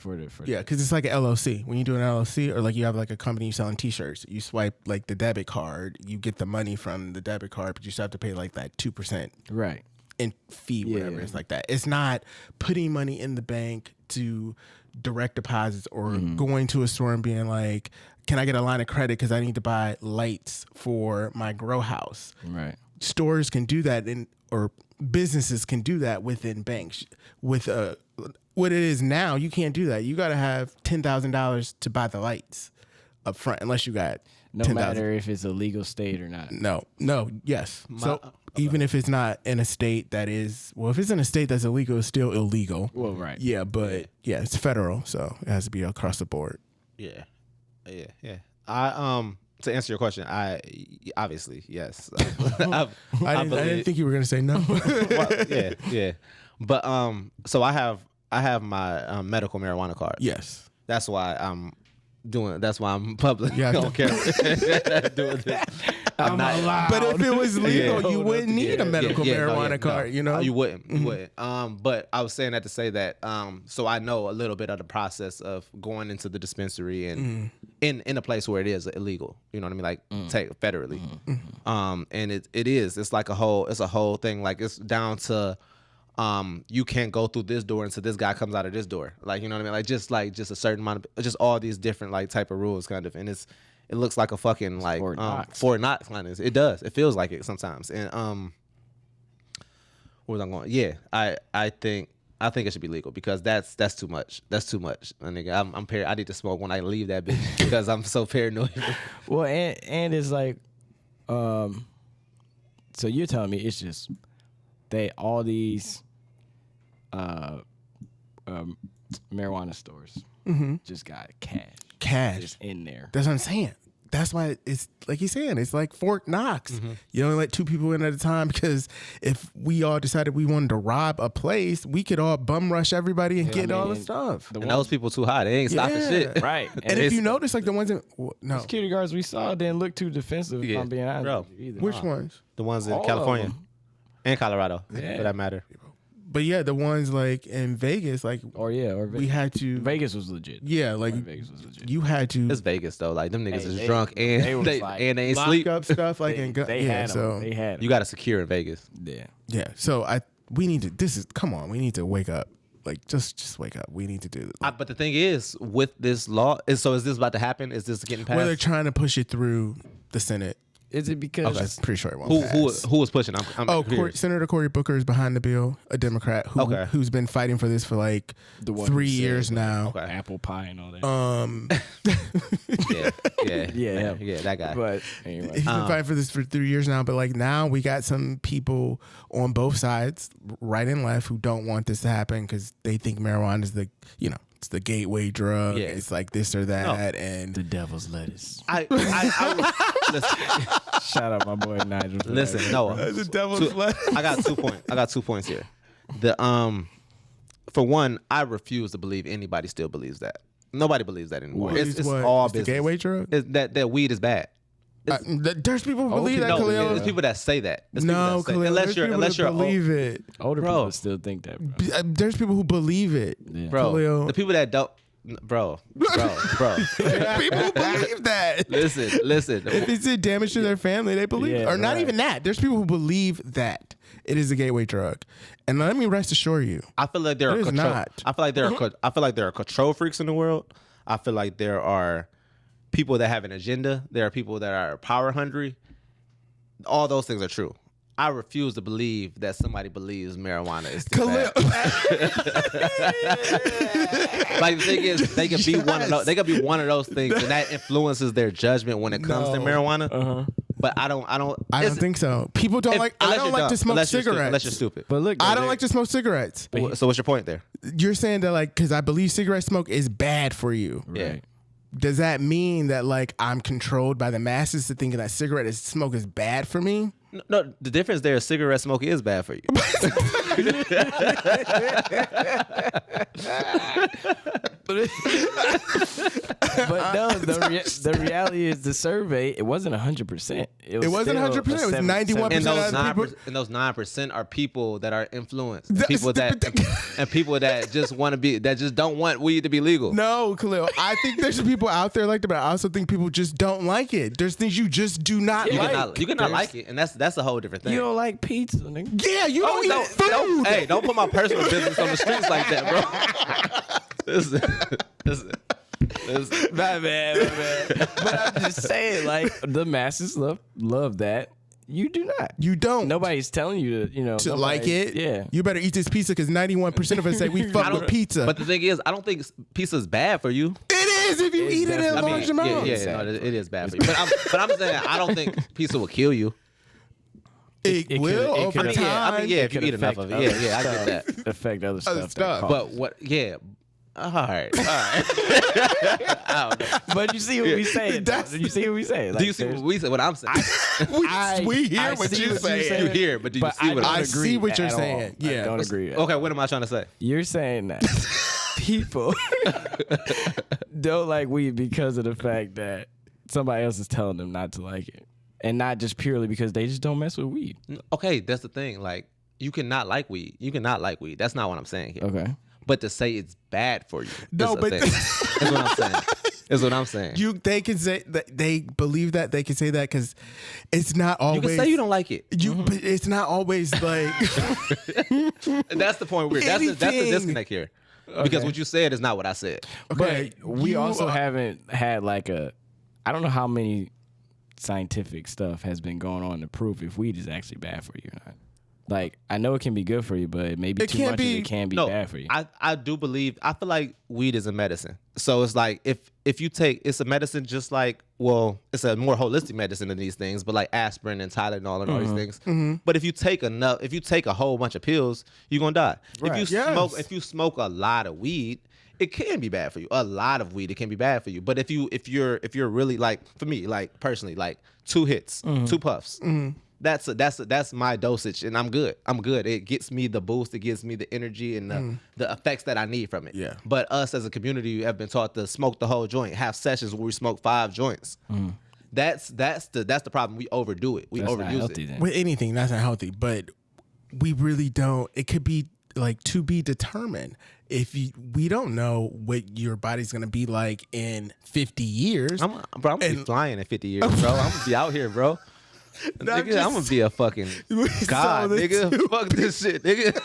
Yeah, because it's like an LLC. When you do an LLC, or like you have like a company selling T-shirts, you swipe like the debit card, you get the money from the debit card, but you still have to pay like that 2%. Right. In fee, whatever. It's like that. It's not putting money in the bank to direct deposits or going to a store and being like, can I get a line of credit because I need to buy lights for my grow house? Right. Stores can do that, or businesses can do that within banks. With what it is now, you can't do that. You got to have $10,000 to buy the lights up front, unless you got no 10,000. matter if it's a legal state or not. Yes. So even if it's not in a state that is, well, if it's in a state that's illegal, it's still illegal. Well, right. Yeah, but it's federal, so it has to be across the board. Yeah. To answer your question, I obviously yes. I didn't think you were gonna say no. Well, yeah. But so I have my medical marijuana card. Yes. That's why I'm doing it. That's why I'm public. Yeah, on camera doing this. I'm not allowed. But if it was legal, you wouldn't need a medical marijuana card. You know, you wouldn't. You wouldn't. But I was saying that to say that. So I know a little bit of the process of going into the dispensary and in a place where it is illegal. You know what I mean? Like take federally. And it's like a whole thing. Like it's down to. You can't go through this door until this guy comes out of this door. Like, you know what I mean? Just a certain amount of, just all these different like type of rules kind of. And it looks like a fucking like Fort Knox kind of. It does. It feels like it sometimes. And where was I going? Yeah, I think it should be legal because that's too much. That's too much. And nigga, I'm I need to smoke when I leave that bitch because I'm so paranoid. Well, and it's like, so you're telling me it's just all these marijuana stores just got cash just in there. That's what I'm saying. That's why it's like he's saying, it's like Fort Knox. You only let 2 people in at a time because if we all decided we wanted to rob a place, we could all bum rush everybody and get all the stuff. And those people too high. They ain't stopping shit. Right. And if you notice, like the ones in the security guards we saw didn't look too defensive, if I'm being honest with you either. Which ones? The ones in California and Colorado, for that matter. But yeah, the ones like in Vegas, like we had to. Vegas was legit. Yeah, like Vegas was legit. You had to. It's Vegas though. Like them niggas is drunk and they ain't sleep. Lock up stuff like in they had them. They had them. You got to secure in Vegas. Yeah. Yeah. So we need to. Come on. We need to wake up. Like, just wake up. We need to do this. But the thing is, with this law, is this about to happen? Is this getting passed? Well, they're trying to push it through the Senate. Is it because I'm pretty sure it won't pass. Who was pushing? Senator Cory Booker is behind the bill, a Democrat who's been fighting for this for like the one 3 years now. Okay. apple pie and all that? Yeah, that guy. But anyway, He's been fighting for this for 3 years now, but like now we got some people on both sides, right and left, who don't want this to happen because they think marijuana is it's the gateway drug. Yeah. It's like this or that, and the devil's lettuce. I listen. Shout out my boy Nigel. Listen, no. the devil's lettuce. I got 2 points. I got 2 points here. For one, I refuse to believe anybody still believes that. Nobody believes that anymore. It's all it's business. the gateway drug. That weed is bad. There's people who believe that, No, Khalil. there's people that say that. No, Khalil. Unless you're believe it, Older Bro. people still think that, bro. There's people who believe it, Yeah. bro. Khalil. The people that don't, bro. people who believe that. Listen. If it's did damage to their family, they believe it. Yeah, Or not right. even that. There's people who believe that it is a gateway drug. And let me rest assure you, I feel like there are It is control. not. I feel like there are control freaks in the world. I feel like there are people that have an agenda. There are people that are power hungry. All those things are true. I refuse to believe that somebody believes marijuana is too bad. Like the thing is, they could be one of those. They could be one of those things, and that influences their judgment when it comes to marijuana. But I don't think so. People don't like. I don't like to smoke cigarettes. Unless you're stupid. But look, I don't like to smoke cigarettes. So what's your point there? You're saying that like because I believe cigarette smoke is bad for you. Yeah. Right. Does that mean that like I'm controlled by the masses to thinking that cigarette smoke is bad for me? No, the difference there is cigarette smoke is bad for you. But no, the reality is the survey, it wasn't 100%. It wasn't 100%. It was 91%. And those people- 9%, and those 9% are people that are influenced. That's People and people that just want to be, that just don't want weed to be legal. No, Khalil. I think there's people out there like that, but I also think people just don't like it. There's things you just do not You like. cannot like it, and that's a whole different thing. You don't like pizza, nigga. Yeah, you don't eat food. Hey, don't put my personal business on the streets like that, bro. Listen. My bad. But I'm just saying, like, the masses love that. You do not. You don't. Nobody's telling you to Like it. Yeah. You better eat this pizza because 91% of us say we fuck with pizza. But the thing is, I don't think pizza is bad for you. it is if you eat it in definitely- large amounts. Yeah, no, it is bad for you. But I'm saying I don't think pizza will kill you. It will it over could- time. I mean, yeah, if you could eat enough affect of it. Yeah, I get that. Affect other stuff. stuff. But what? Yeah. All right. I don't know. But you see what we say. You see what we say. Do you see what I'm saying? we hear I what see you're what you're saying. saying. You hear, but do you But see what I I'm see agree what you're at all. saying. Yeah. I don't agree. Okay, what am I trying to say? You're saying that people don't like weed because of the fact that somebody else is telling them not to like it, and not just purely because they just don't mess with weed. Okay, that's the thing. Like, you cannot like weed. You cannot like weed. That's not what I'm saying here. Okay. But to say it's bad for you. No, is a but thing. That's what I'm saying. That's what I'm saying. They can say that they believe that they can say that because it's not always. You can say you don't like it. But it's not always like. And that's the point. That's the Anything. disconnect here. Because what you said is not what I said. Okay, But we you also are- haven't had like I don't know how many scientific stuff has been going on to prove if weed is actually bad for you or not. Like, I know it can be good for you, but maybe too much of it can be bad for you. I do believe, I feel like weed is a medicine. So it's like, if you take, it's a medicine just like, well, it's a more holistic medicine than these things, but like aspirin and Tylenol and all these things. But if you take a whole bunch of pills, you're going to die. Right. If you smoke a lot of weed, it can be bad for you. A lot of weed, it can be bad for you. But if you're really like, for me, like personally, like 2 hits, 2 puffs, that's my dosage, and I'm good. It gets me the boost, it gives me the energy and the effects that I need from it. Yeah. But us as a community have been taught to smoke the whole joint, have sessions where we smoke 5 joints. That's the problem. We overdo it. We That's not overuse healthy it. then. With anything, that's not healthy. But we really don't. It could be like to be determined. We don't know what your body's gonna be like in 50 years. I'm gonna be flying in 50 years, bro. I'm gonna be out here, bro. Nigga, I'm gonna be a fucking god, So nigga. Fuck this shit, nigga.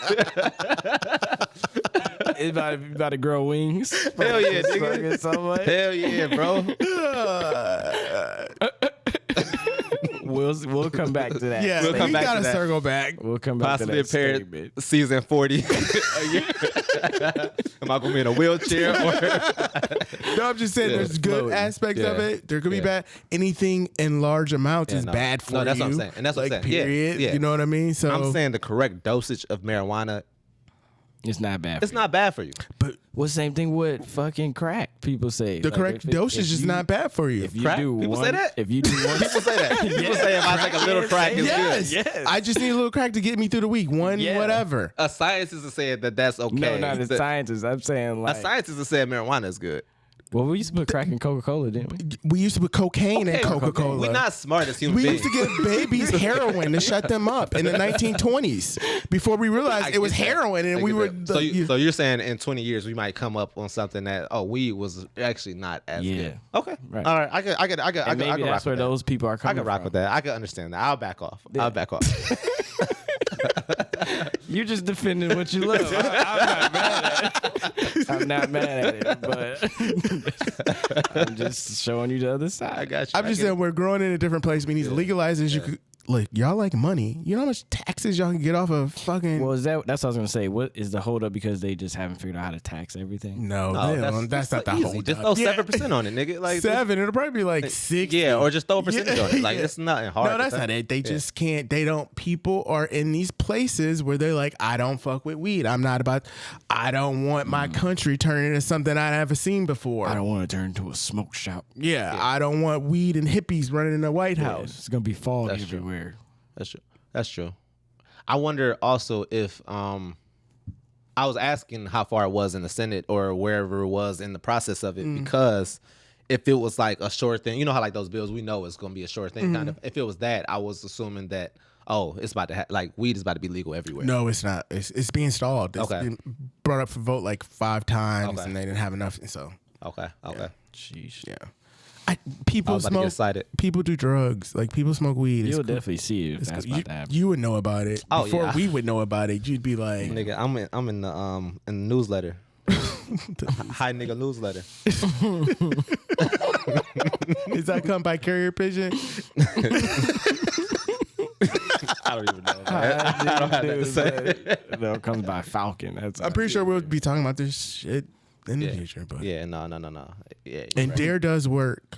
It's about to grow wings. Hell yeah, nigga. Hell yeah, bro. We'll come back to that. Yeah, We'll come we back gotta to that. circle back. We'll come back Possibly to that Impaired statement. season 40. Am I gonna be in a wheelchair or? No, I'm just saying there's good floating. aspects of it. There could be bad. Anything in large amounts is bad for you. No, that's what I'm saying. And that's what I'm saying. Period. Yeah. You know what I mean? So I'm saying the correct dosage of marijuana. It's not bad. It's not bad for you. but Well, same thing with fucking crack. People say the correct dosage is not bad for you. If you Crack? do People one, say that? If you do one, People say that. People say if I take a little crack, it's Yes. good. Yes. I just need a little crack to get me through the week. One, Yeah. whatever. A scientist is saying that that's okay. no, not the scientists. I'm saying like, A scientist is saying marijuana is good. well, we used to put crack in Coca-Cola, didn't we? We used to put cocaine in Okay, Coca-Cola. We're not smart as human We beings. used to give babies heroin to shut them up in the 1920s before we realized it was get that. heroin and I we get were. that. So you're saying in 20 years we might come up on something that weed was actually not as good. Okay. Right. All right. I can And maybe rock that's where with that. those people are I coming can rock from. with that. I can understand that. I'll back off. I'll back off. You're just defending what you love. I'm not mad at it. I'm not mad at it, but I'm just showing you the other side. I got you. I'm just saying we're growing in a different place. We need to legalize this. You could like y'all like money. You know how much taxes y'all can get off of fucking. Well, that's what I was gonna say. What is the holdup because they just haven't figured out how to tax everything? no, that's not the easy. whole. Just throw 7% on it, nigga. Like 7. It'll probably be like 6. Yeah, or just throw a percentage on it. Like it's nothing hard. No, that's not it. They just can't. They don't. People are in these places where they're like, I don't fuck with weed. I don't want my country turning into something I haven't seen before. I don't want to turn into a smoke shop. Yeah, I don't want weed and hippies running in the White House. It's gonna be fog That's true. everywhere. That's true. That's true. I wonder also if I was asking how far it was in the Senate or wherever it was in the process of it because if it was like a short thing, you know how like those bills we know it's going to be a short thing kind of. If it was that, I was assuming that it's about to like weed is about to be legal everywhere. No, it's not. It's being stalled. It's been brought up for vote like 5 times, and they didn't have enough. So Okay. Sheesh. yeah, I people was about to get smoke. excited. People do drugs. Like people smoke weed. You'll It's cool. definitely see it if that's about to happen. You would know about it Oh, before yeah. we would know about it. You'd be like, Nigga, I'm in the newsletter. Hi nigga newsletter. is that come by carrier pigeon? I don't even know. I don't have that to say. No, it comes by Falcon. That's I'm pretty sure we'll be talking about this shit in the future. But Yeah, no. Yeah. and Dare does work.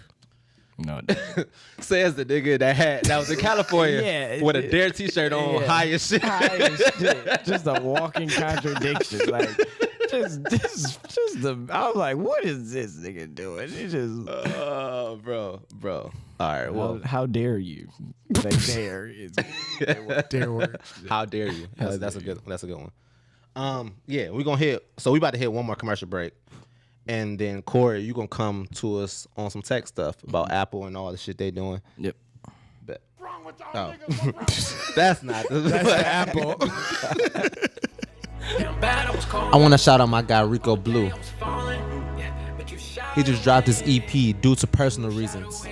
no. Says the nigga that was in California Yeah, with a Dare t-shirt on, yeah. high as shit. High as shit. Just a walking contradiction. Like, just the. I was like, what is this nigga doing? He just. Bro. All right, well, How dare you? Say dare. Dare work. how dare you? That's a good one. Yeah, we about to hit one more commercial break. And then Cory, you gonna come to us on some tech stuff about Apple and all the shit they doing. Yep. Bet. That's not. That's the Apple. I want to shout out my guy Rico Blue. He just dropped his EP due to personal reasons.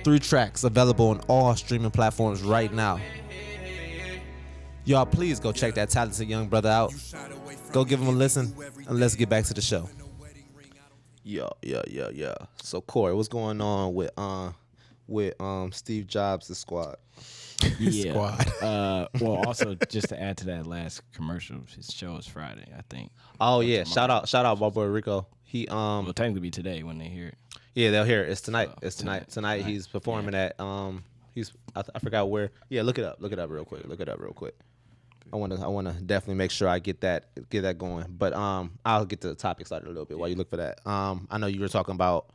3 tracks available on all streaming platforms right now. Y'all, please go check that talented young brother out. Go give him a listen, and let's get back to the show. Yeah. So Cory, what's going on with Steve Jobs' squad? Yeah. Squad. Well, also just to add to that last commercial, his show is Friday, I think. Oh yeah, shout out my boy Rico. He Will technically be today when they hear it. yeah, they'll hear it. It's tonight. It's tonight. tonight. He's performing at I forgot where. Yeah, look it up real quick. I want to definitely make sure I get that going. But I'll get the topic started a little bit while you look for that. I know you were talking about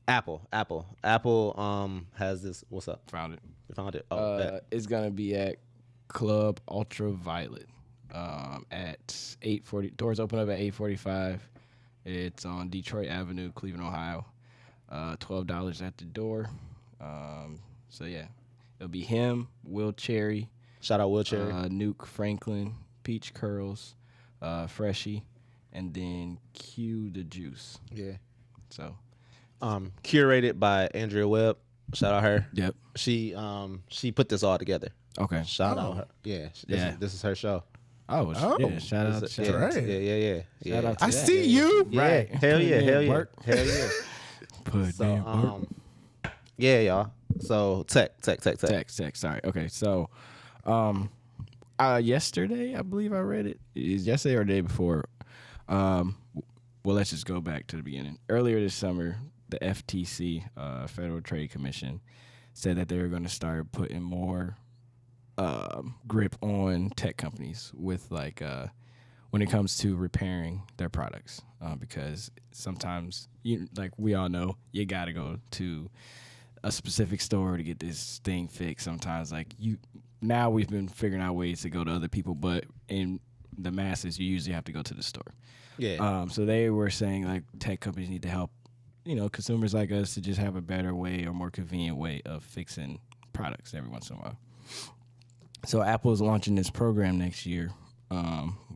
Apple has this. What's up? Found it. You found it? Oh, bet. It's gonna be at Club Ultraviolet at 8:40. Doors open up at 8:45. It's on Detroit Avenue, Cleveland, Ohio. $12 at the door. So yeah, it'll be him, Will Cherry. Shout out Will Cherry. Nuke Franklin, Peach Curls, Freshie, and then Q the Juice. Yeah. So, Curated by Andrea Webb. Shout out her. yep. She put this all together. Okay. Shout out her. Yeah. This is her show. Oh, yeah. Shout out to right. Yeah. Shout out to I that. see you. Yeah. Right. Hell yeah. Putting Hell in yeah. work. Hell yeah. Put in work. Yeah, y'all. So tech. Sorry. Okay. So, yesterday, I believe I read it. Is yesterday or the day before? Well, let's just go back to the beginning. Earlier this summer, the FTC, Federal Trade Commission, said that they were going to start putting more grip on tech companies with when it comes to repairing their products, because sometimes we all know you got to go to a specific store to get this thing fixed. Sometimes now we've been figuring out ways to go to other people, but in the masses you usually have to go to the store. Yeah. So they were saying tech companies need to help consumers like us to just have a better way or more convenient way of fixing products every once in a while. So Apple is launching this program next year,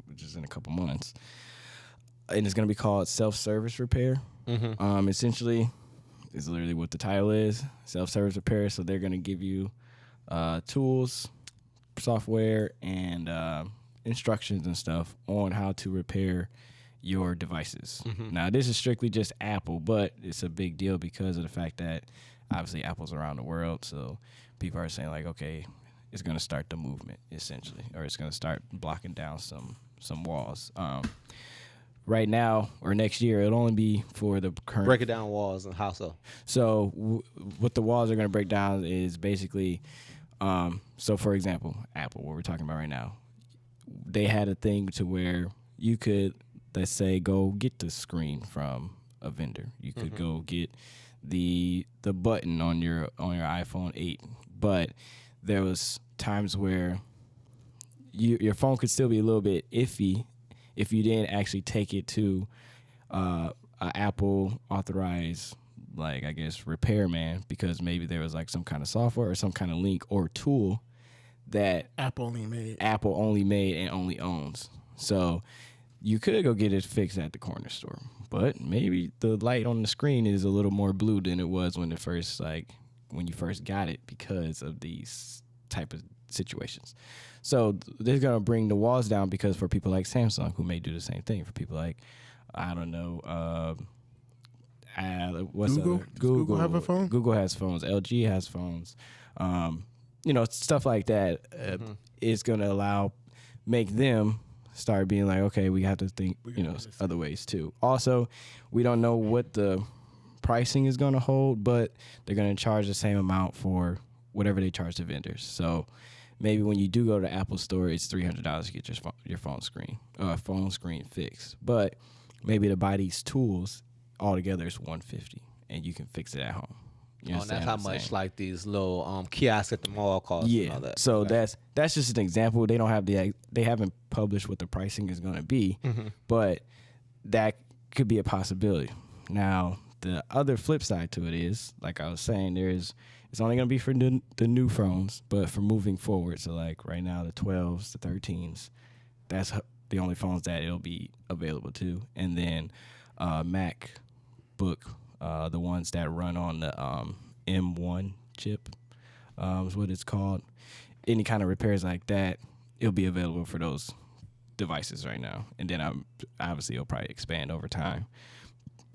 which is in a couple months, and it's going to be called self-service repair. Mm-hmm. Essentially, is literally what the title is, self-service repair. So they're going to give you tools, software, and instructions and stuff on how to repair your devices. Mm-hmm. Now, this is strictly just Apple, but it's a big deal because of the fact that obviously Apple's around the world. So people are saying okay, it's going to start the movement essentially, or it's going to start blocking down some walls. Right now or next year, it'll only be for the current. Break it down walls and how so. So what the walls are going to break down is basically, so for example, Apple, what we're talking about right now, they had a thing to where you could, let's say, go get the screen from a vendor. You could go get the button on your iPhone 8, but there was times where your phone could still be a little bit iffy if you didn't actually take it to an Apple authorized, repairman, because maybe there was some kind of software or some kind of link or tool that Apple only made and only owns. So you could go get it fixed at the corner store, but maybe the light on the screen is a little more blue than it was when you first got it because of these type of situations. So they're going to bring the walls down because for people like Samsung, who may do the same thing, for people like, I don't know, what's Google? other? Google have a phone? Google has phones. LG has phones. Stuff like that is going to make them start being okay, we have to think, other ways too. Also, we don't know what the pricing is going to hold, but they're going to charge the same amount for whatever they charge the vendors. So maybe when you do go to the Apple store, it's $300 to get your phone screen fixed. But maybe to buy these tools altogether, it's $150, and you can fix it at home. And that's how much these little kiosks at the mall cost. Yeah. And all that. So that's just an example. They don't have they haven't published what the pricing is going to be, but that could be a possibility. Now, the other flip side to it is, like I was saying, it's only going to be for the new phones, but for moving forward. So right now, the 12s, the 13s, that's the only phones that it'll be available to. And then MacBook, the ones that run on the M1 chip, is what it's called. Any kind of repairs like that, it'll be available for those devices right now. And then obviously it'll probably expand over time.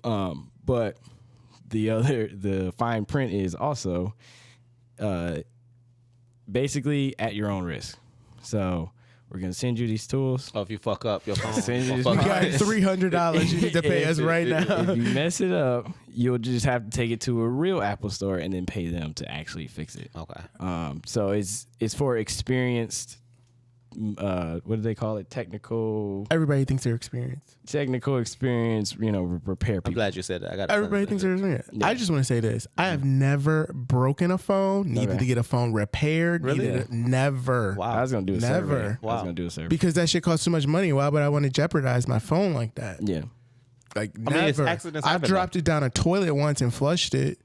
But the fine print is also basically at your own risk. So we're going to send you these tools. Oh, if you fuck up your phone. You got $300 you need to pay us right now. If you mess it up, you'll just have to take it to a real Apple store and then pay them to actually fix it. Okay. So it's for experienced, what do they call it? Everybody thinks they're experienced. Technical experience, repair people. I'm glad you said that. Everybody thinks they're experienced. Yeah. I just want to say this. I have never broken a phone, needed to get a phone repaired. Really? Never. Wow. I was going to do a Never. survey. Wow. I was going to do a survey. Because that shit costs too much money. Why would I want to jeopardize my phone like that? Yeah. Never. Accidents I've happen, dropped it down a toilet once and flushed it.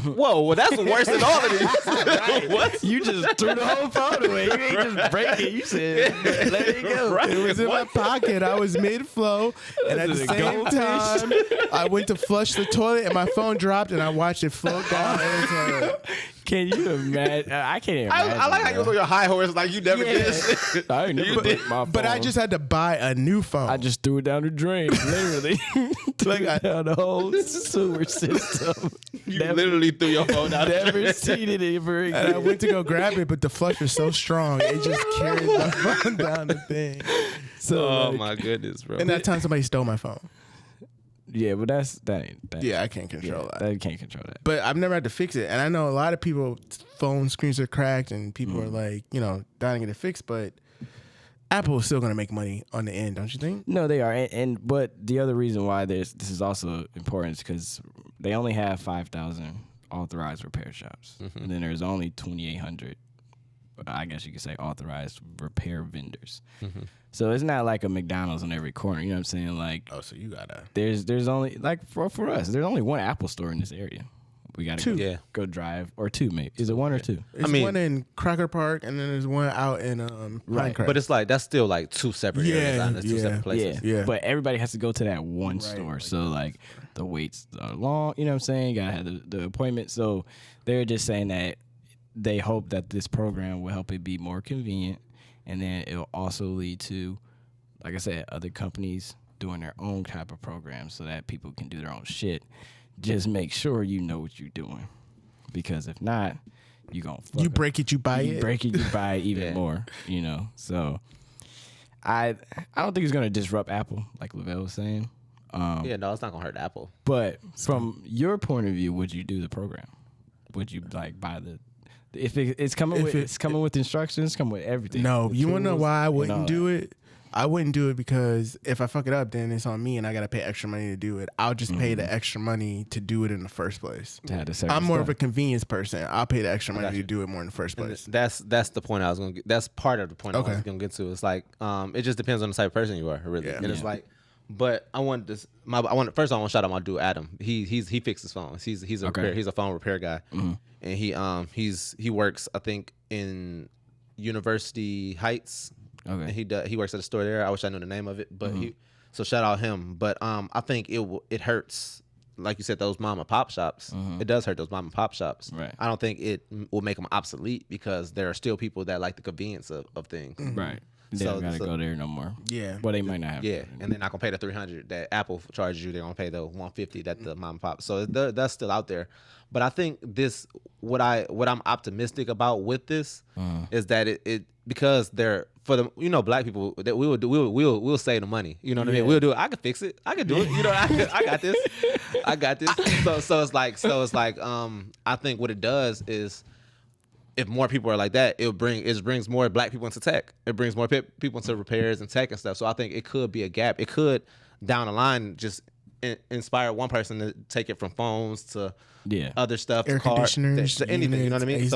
Whoa, well, that's worse than all of these. What? You just threw the whole phone away. You ain't just break it. You said, let it go. Right. It was in my pocket. I was mid-flow. And at the same time, I went to flush the toilet and my phone dropped and I watched it float down the toilet. Can you imagine? I can't imagine. I like how you was on your high horse, like you never did shit. I ain't never put my phone. But I just had to buy a new phone. I just threw it down the drain, literally. Like down the whole sewer system. You literally threw your phone out. Never seen it ever again. And I went to go grab it, but the flush was so strong, it just carried my phone down the thing. So, Oh like, my goodness, bro. And that time somebody stole my phone. yeah, but that ain't. Yeah, I can't control that. That can't control that. But I've never had to fix it. And I know a lot of people, phone screens are cracked and people are like, dying to get it fixed. But Apple is still going to make money on the end, don't you think? No, they are. But the other reason why this is also important is because they only have 5,000 authorized repair shops. Mm-hmm. And then there's only 2,800, I guess you could say, authorized repair vendors. Mm-hmm. So it's not like a McDonald's on every corner. You know what I'm saying? Like, Oh, so you got to. there's only, like, for us, there's only one Apple store in this area. We got to go drive, or two, maybe. Is it one or two? There's one in Cracker Park, and then there's one out in Pinecrest. But it's like that's still like two separate areas, two separate places. Yeah. But everybody has to go to that one store. So, like, the waits are long. You know what I'm saying? You got to have the appointment. So they're just saying that they hope that this program will help it be more convenient. And then it'll also lead to, like I said, other companies doing their own type of programs so that people can do their own shit. Just make sure you know what you're doing. Because if not, you're going to fuck You break it, you buy it. You break it, you buy it even more, So I don't think it's going to disrupt Apple, like Lavelle was saying. No, it's not gonna hurt Apple. But from your point of view, would you do the program? Would you like buy the? If it's coming with instructions, come with everything. No, you want to know tools, why I wouldn't do it? I wouldn't do it because if I fuck it up, then it's on me and I got to pay extra money to do it. I'll just pay the extra money to do it in the first place. To have the service I'm more of done. a convenience person. I'll pay the extra money to do it more in the first place. That's the point I was gonna get. That's part of the point I was Okay. gonna get to. It's like it just depends on the type of person you are, really. Yeah. And it's like, but I want this. First, I want to shout out my dude Adam. He fixes phones. He's a repair, he's a phone repair guy, and he works I think in University Heights. Okay. And he works at a store there. I wish I knew the name of it, but so shout out him. But I think it hurts, like you said, those mom and pop shops. It does hurt those mom and pop shops. Right. I don't think it will make them obsolete because there are still people that like the convenience of things. Right. They don't gotta go there no more. Yeah. Well, they might not have. Yeah, and they're not gonna pay the $300 that Apple charges you. They're gonna pay the $150 that the mom and pop. So that's still out there. But I think what I'm optimistic about with this is that it because they're for the black people that we'll save the money. You know what I mean? We'll do it. I can fix it. I can do it. I got this. I got this. So it's like I think what it does is, if more people are like that, it brings more black people into tech. It brings more people into repairs and tech and stuff. So I think it could be a gap. It could down the line just inspire one person to take it from phones to other stuff, Air to cars, conditioners, to anything. You know what I mean? units,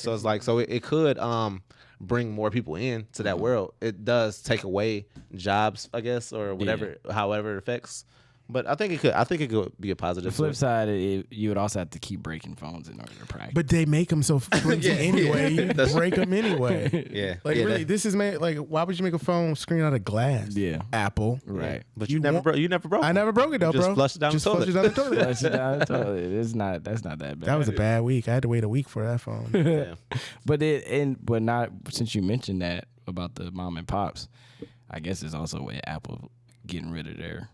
So it's like it could bring more people in to that world. It does take away jobs, I guess, or whatever, however it affects. But I think it could be a positive. The flip side, you would also have to keep breaking phones in order to practice. But they make them so flimsy anyway. You break them anyway. Yeah. Like really, this is made like. Why would you make a phone screen out of glass? Yeah. Apple. Right. But you never broke. I never broke it though, Just bro. flush it down the toilet. Flush it down the toilet. Flush it down the toilet. That's not that bad. That was a bad week. I had to wait a week for that phone. Yeah. But not since you mentioned that about the mom and pops, I guess it's also a way Apple getting rid of their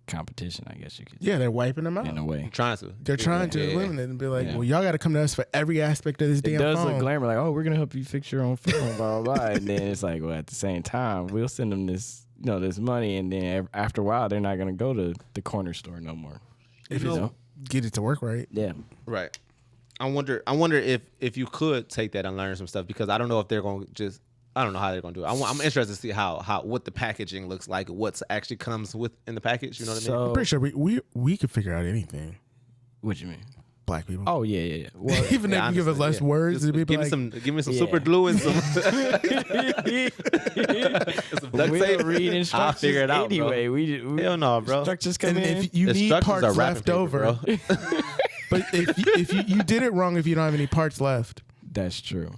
competition, I guess you could. Yeah, they're wiping them out. In a way. They're trying to eliminate it and be like, Yeah. well, y'all got to come to us for every aspect of this It damn does phone. look glamour, like, oh, we're gonna help you fix your own phone, blah blah blah. And then it's like, well, at the same time, we'll send them this, this money, and then after a while, they're not gonna go to the corner store no more. If You you know? get it to work right. Yeah. Right. I wonder if you could take that and learn some stuff, because I don't know if they're going to just, I don't know how they're going to do it. I'm interested to see how what the packaging looks like, what's actually comes with in the package. You know what I mean? I'm pretty sure we could figure out anything. What you mean? Black people. Oh yeah. Well, Even if you give us less words, it'd be give like, me some super glue and some, some duct we tape. don't read instructions I'll figure it out, anyway. bro. We Hell no, bro. instructions come and in. if you need Instructions parts are wrapping left paper, over, bro. but if you did it wrong if you don't have any parts left. That's true.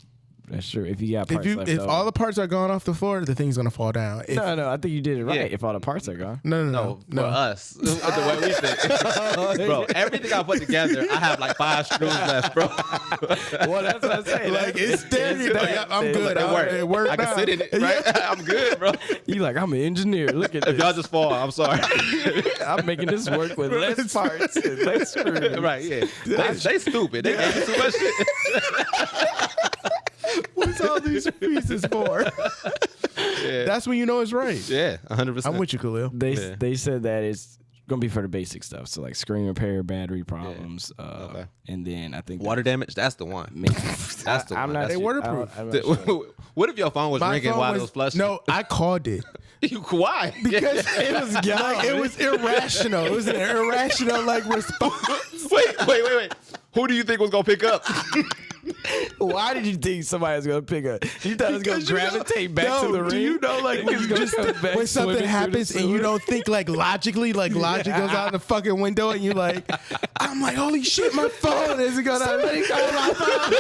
That's true. If you got parts left if over. all the parts are gone off the floor, the thing's gonna fall down. No, I think you did it right. Yeah. If all the parts are gone. No. For us, the way we think, bro. Everything I put together, I have like 5 screws left, bro. Well, that's what I'm saying. Like it's there. I'm good. It worked. I can sit in it, right? I'm good, bro. You like, I'm an engineer. Look at If this. y'all just fall, I'm sorry. I'm making this work with less parts and less screws. Right? Yeah. They stupid. They gave me too much shit. What's all these pieces for? Yeah. That's when you know it's right. Yeah, 100%. I'm with you, Khalil. They said that it's gonna be for the basic stuff. So like screen repair, battery problems, Okay. and then I think Water damage. That's the one. That's the I'm one. not. That's They you. waterproof. I'm not sure. What if your phone was ringing phone while it was flushing? No, I called it. Why? Because it was it was irrational. It was an irrational response. Wait. Who do you think was gonna pick up? Why did you think somebody was gonna pick up? You thought it was gonna gravitate back to the ring? Do you know when something happens and you don't think logically, logic goes out the fucking window and you I'm like, holy shit, my phone isn't gonna call my phone.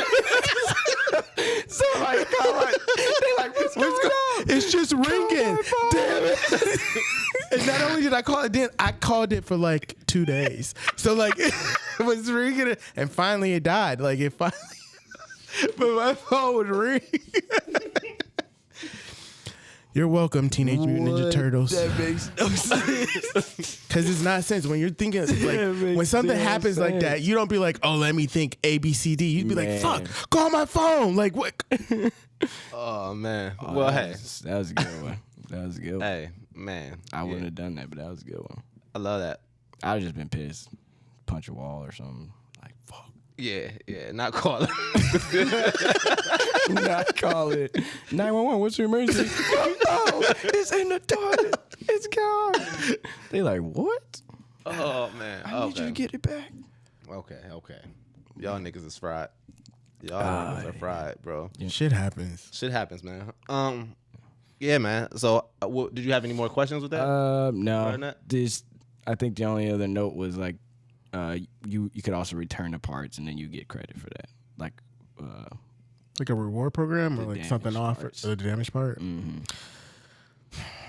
Somebody call my they what's going on? It's just ringing. Damn it. And not only did I call it then, I called it for 2 days. So it was ringing and finally it died. It finally but my phone would ring. You're welcome, Teenage Mutant Ninja Turtles. That makes no sense. Because it's not sense. When you're thinking, when something happens like that, you don't be like, oh, let me think A, B, C, D. You'd be like, fuck, call my phone. What? Oh man. Oh, Well, that was a good one. That was a good one. hey, man. I wouldn't have done that, but that was a good one. I love that. I'd have just been pissed, punch a wall or something. Like fuck. Yeah. Not calling. Not call it 911. What's your emergency? Oh, it's in the toilet. It's gone. They like what? Oh man. I need you to get it back. Okay. Y'all niggas is fried. Y'all niggas are fried, bro. Yeah. Shit happens. Shit happens, man. Yeah, man. So, did you have any more questions with that? No. I think the only other note was you could also return the parts and then you get credit for that. Like a reward program or the something damage off parts. the damage part? Mm-hmm.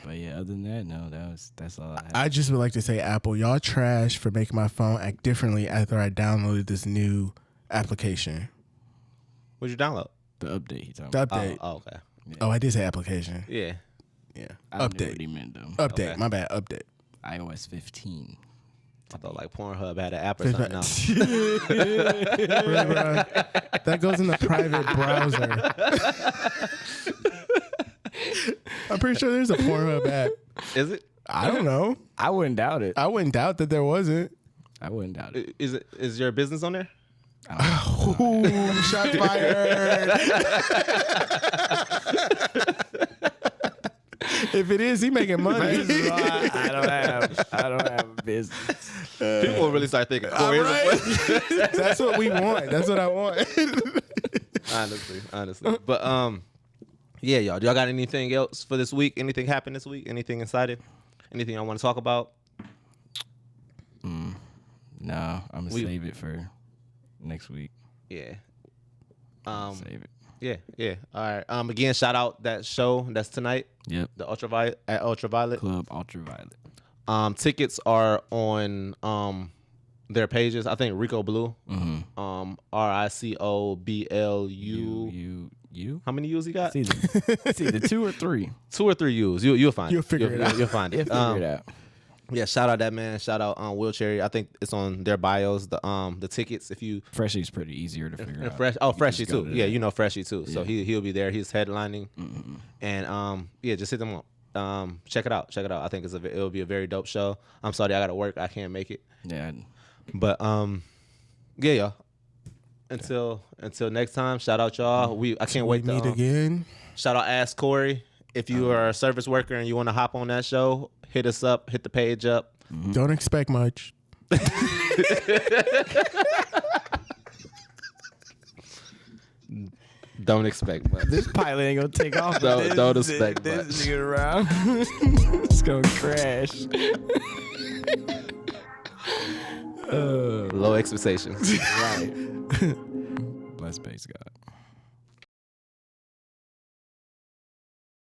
But yeah, other than that, no, that's all I had. I just would like to say, Apple, y'all trash for making my phone act differently after I downloaded this new application. What'd you download? The update he talking The about. update. Oh, okay. Yeah. Oh, I did say application. Yeah. Yeah. I knew Update. what he meant though. Update. Okay. My bad. Update. iOS 15. I thought Pornhub had an app or something. No. That goes in the private browser. I'm pretty sure there's a Pornhub app. Is it? I don't know. I wouldn't doubt it. I wouldn't doubt that there wasn't. I wouldn't doubt it. Is your business on there? Ooh, shots fired. If it is, he making money. I don't have a business. People will really start thinking. Cory is a Right? That's what we want. That's what I want. honestly. But yeah, y'all. Do y'all got anything else for this week? Anything happened this week? Anything exciting? Anything I want to talk about? No, I'm gonna save it for next week. Yeah. Save it. Yeah. All right. Again, shout out that show that's tonight. Yep. The Ultraviolet at Ultraviolet. Club Ultraviolet. Tickets are on their pages. I think Rico Blue. Mm-hmm. RICOBLU. You? How many U's he got? It's either 2 or 3. 2 or 3 U's. You'll find. You'll figure it out. You'll find it. Figure it out. Yeah, shout out that man. Shout out Will Cherry. I think it's on their bios. The tickets. If you Freshie's pretty easier to figure out. Freshie too. Yeah, that. you know Freshie too. So Yeah. he'll be there. He's headlining, Mm-hmm. and yeah, just hit them up. Check it out. I think it'll be a very dope show. I'm sorry, I gotta work. I can't make it. Yeah. But yeah, y'all. Until next time. Shout out y'all. I can't wait to meet again. shout out Ask Cory. If you are a service worker and you want to hop on that show, hit us up. Hit the page up. Don't expect much. Don't expect much. This pilot ain't gonna take off. Don't expect this much. nigga around. It's gonna crash. Low expectations. Right. Bless base God.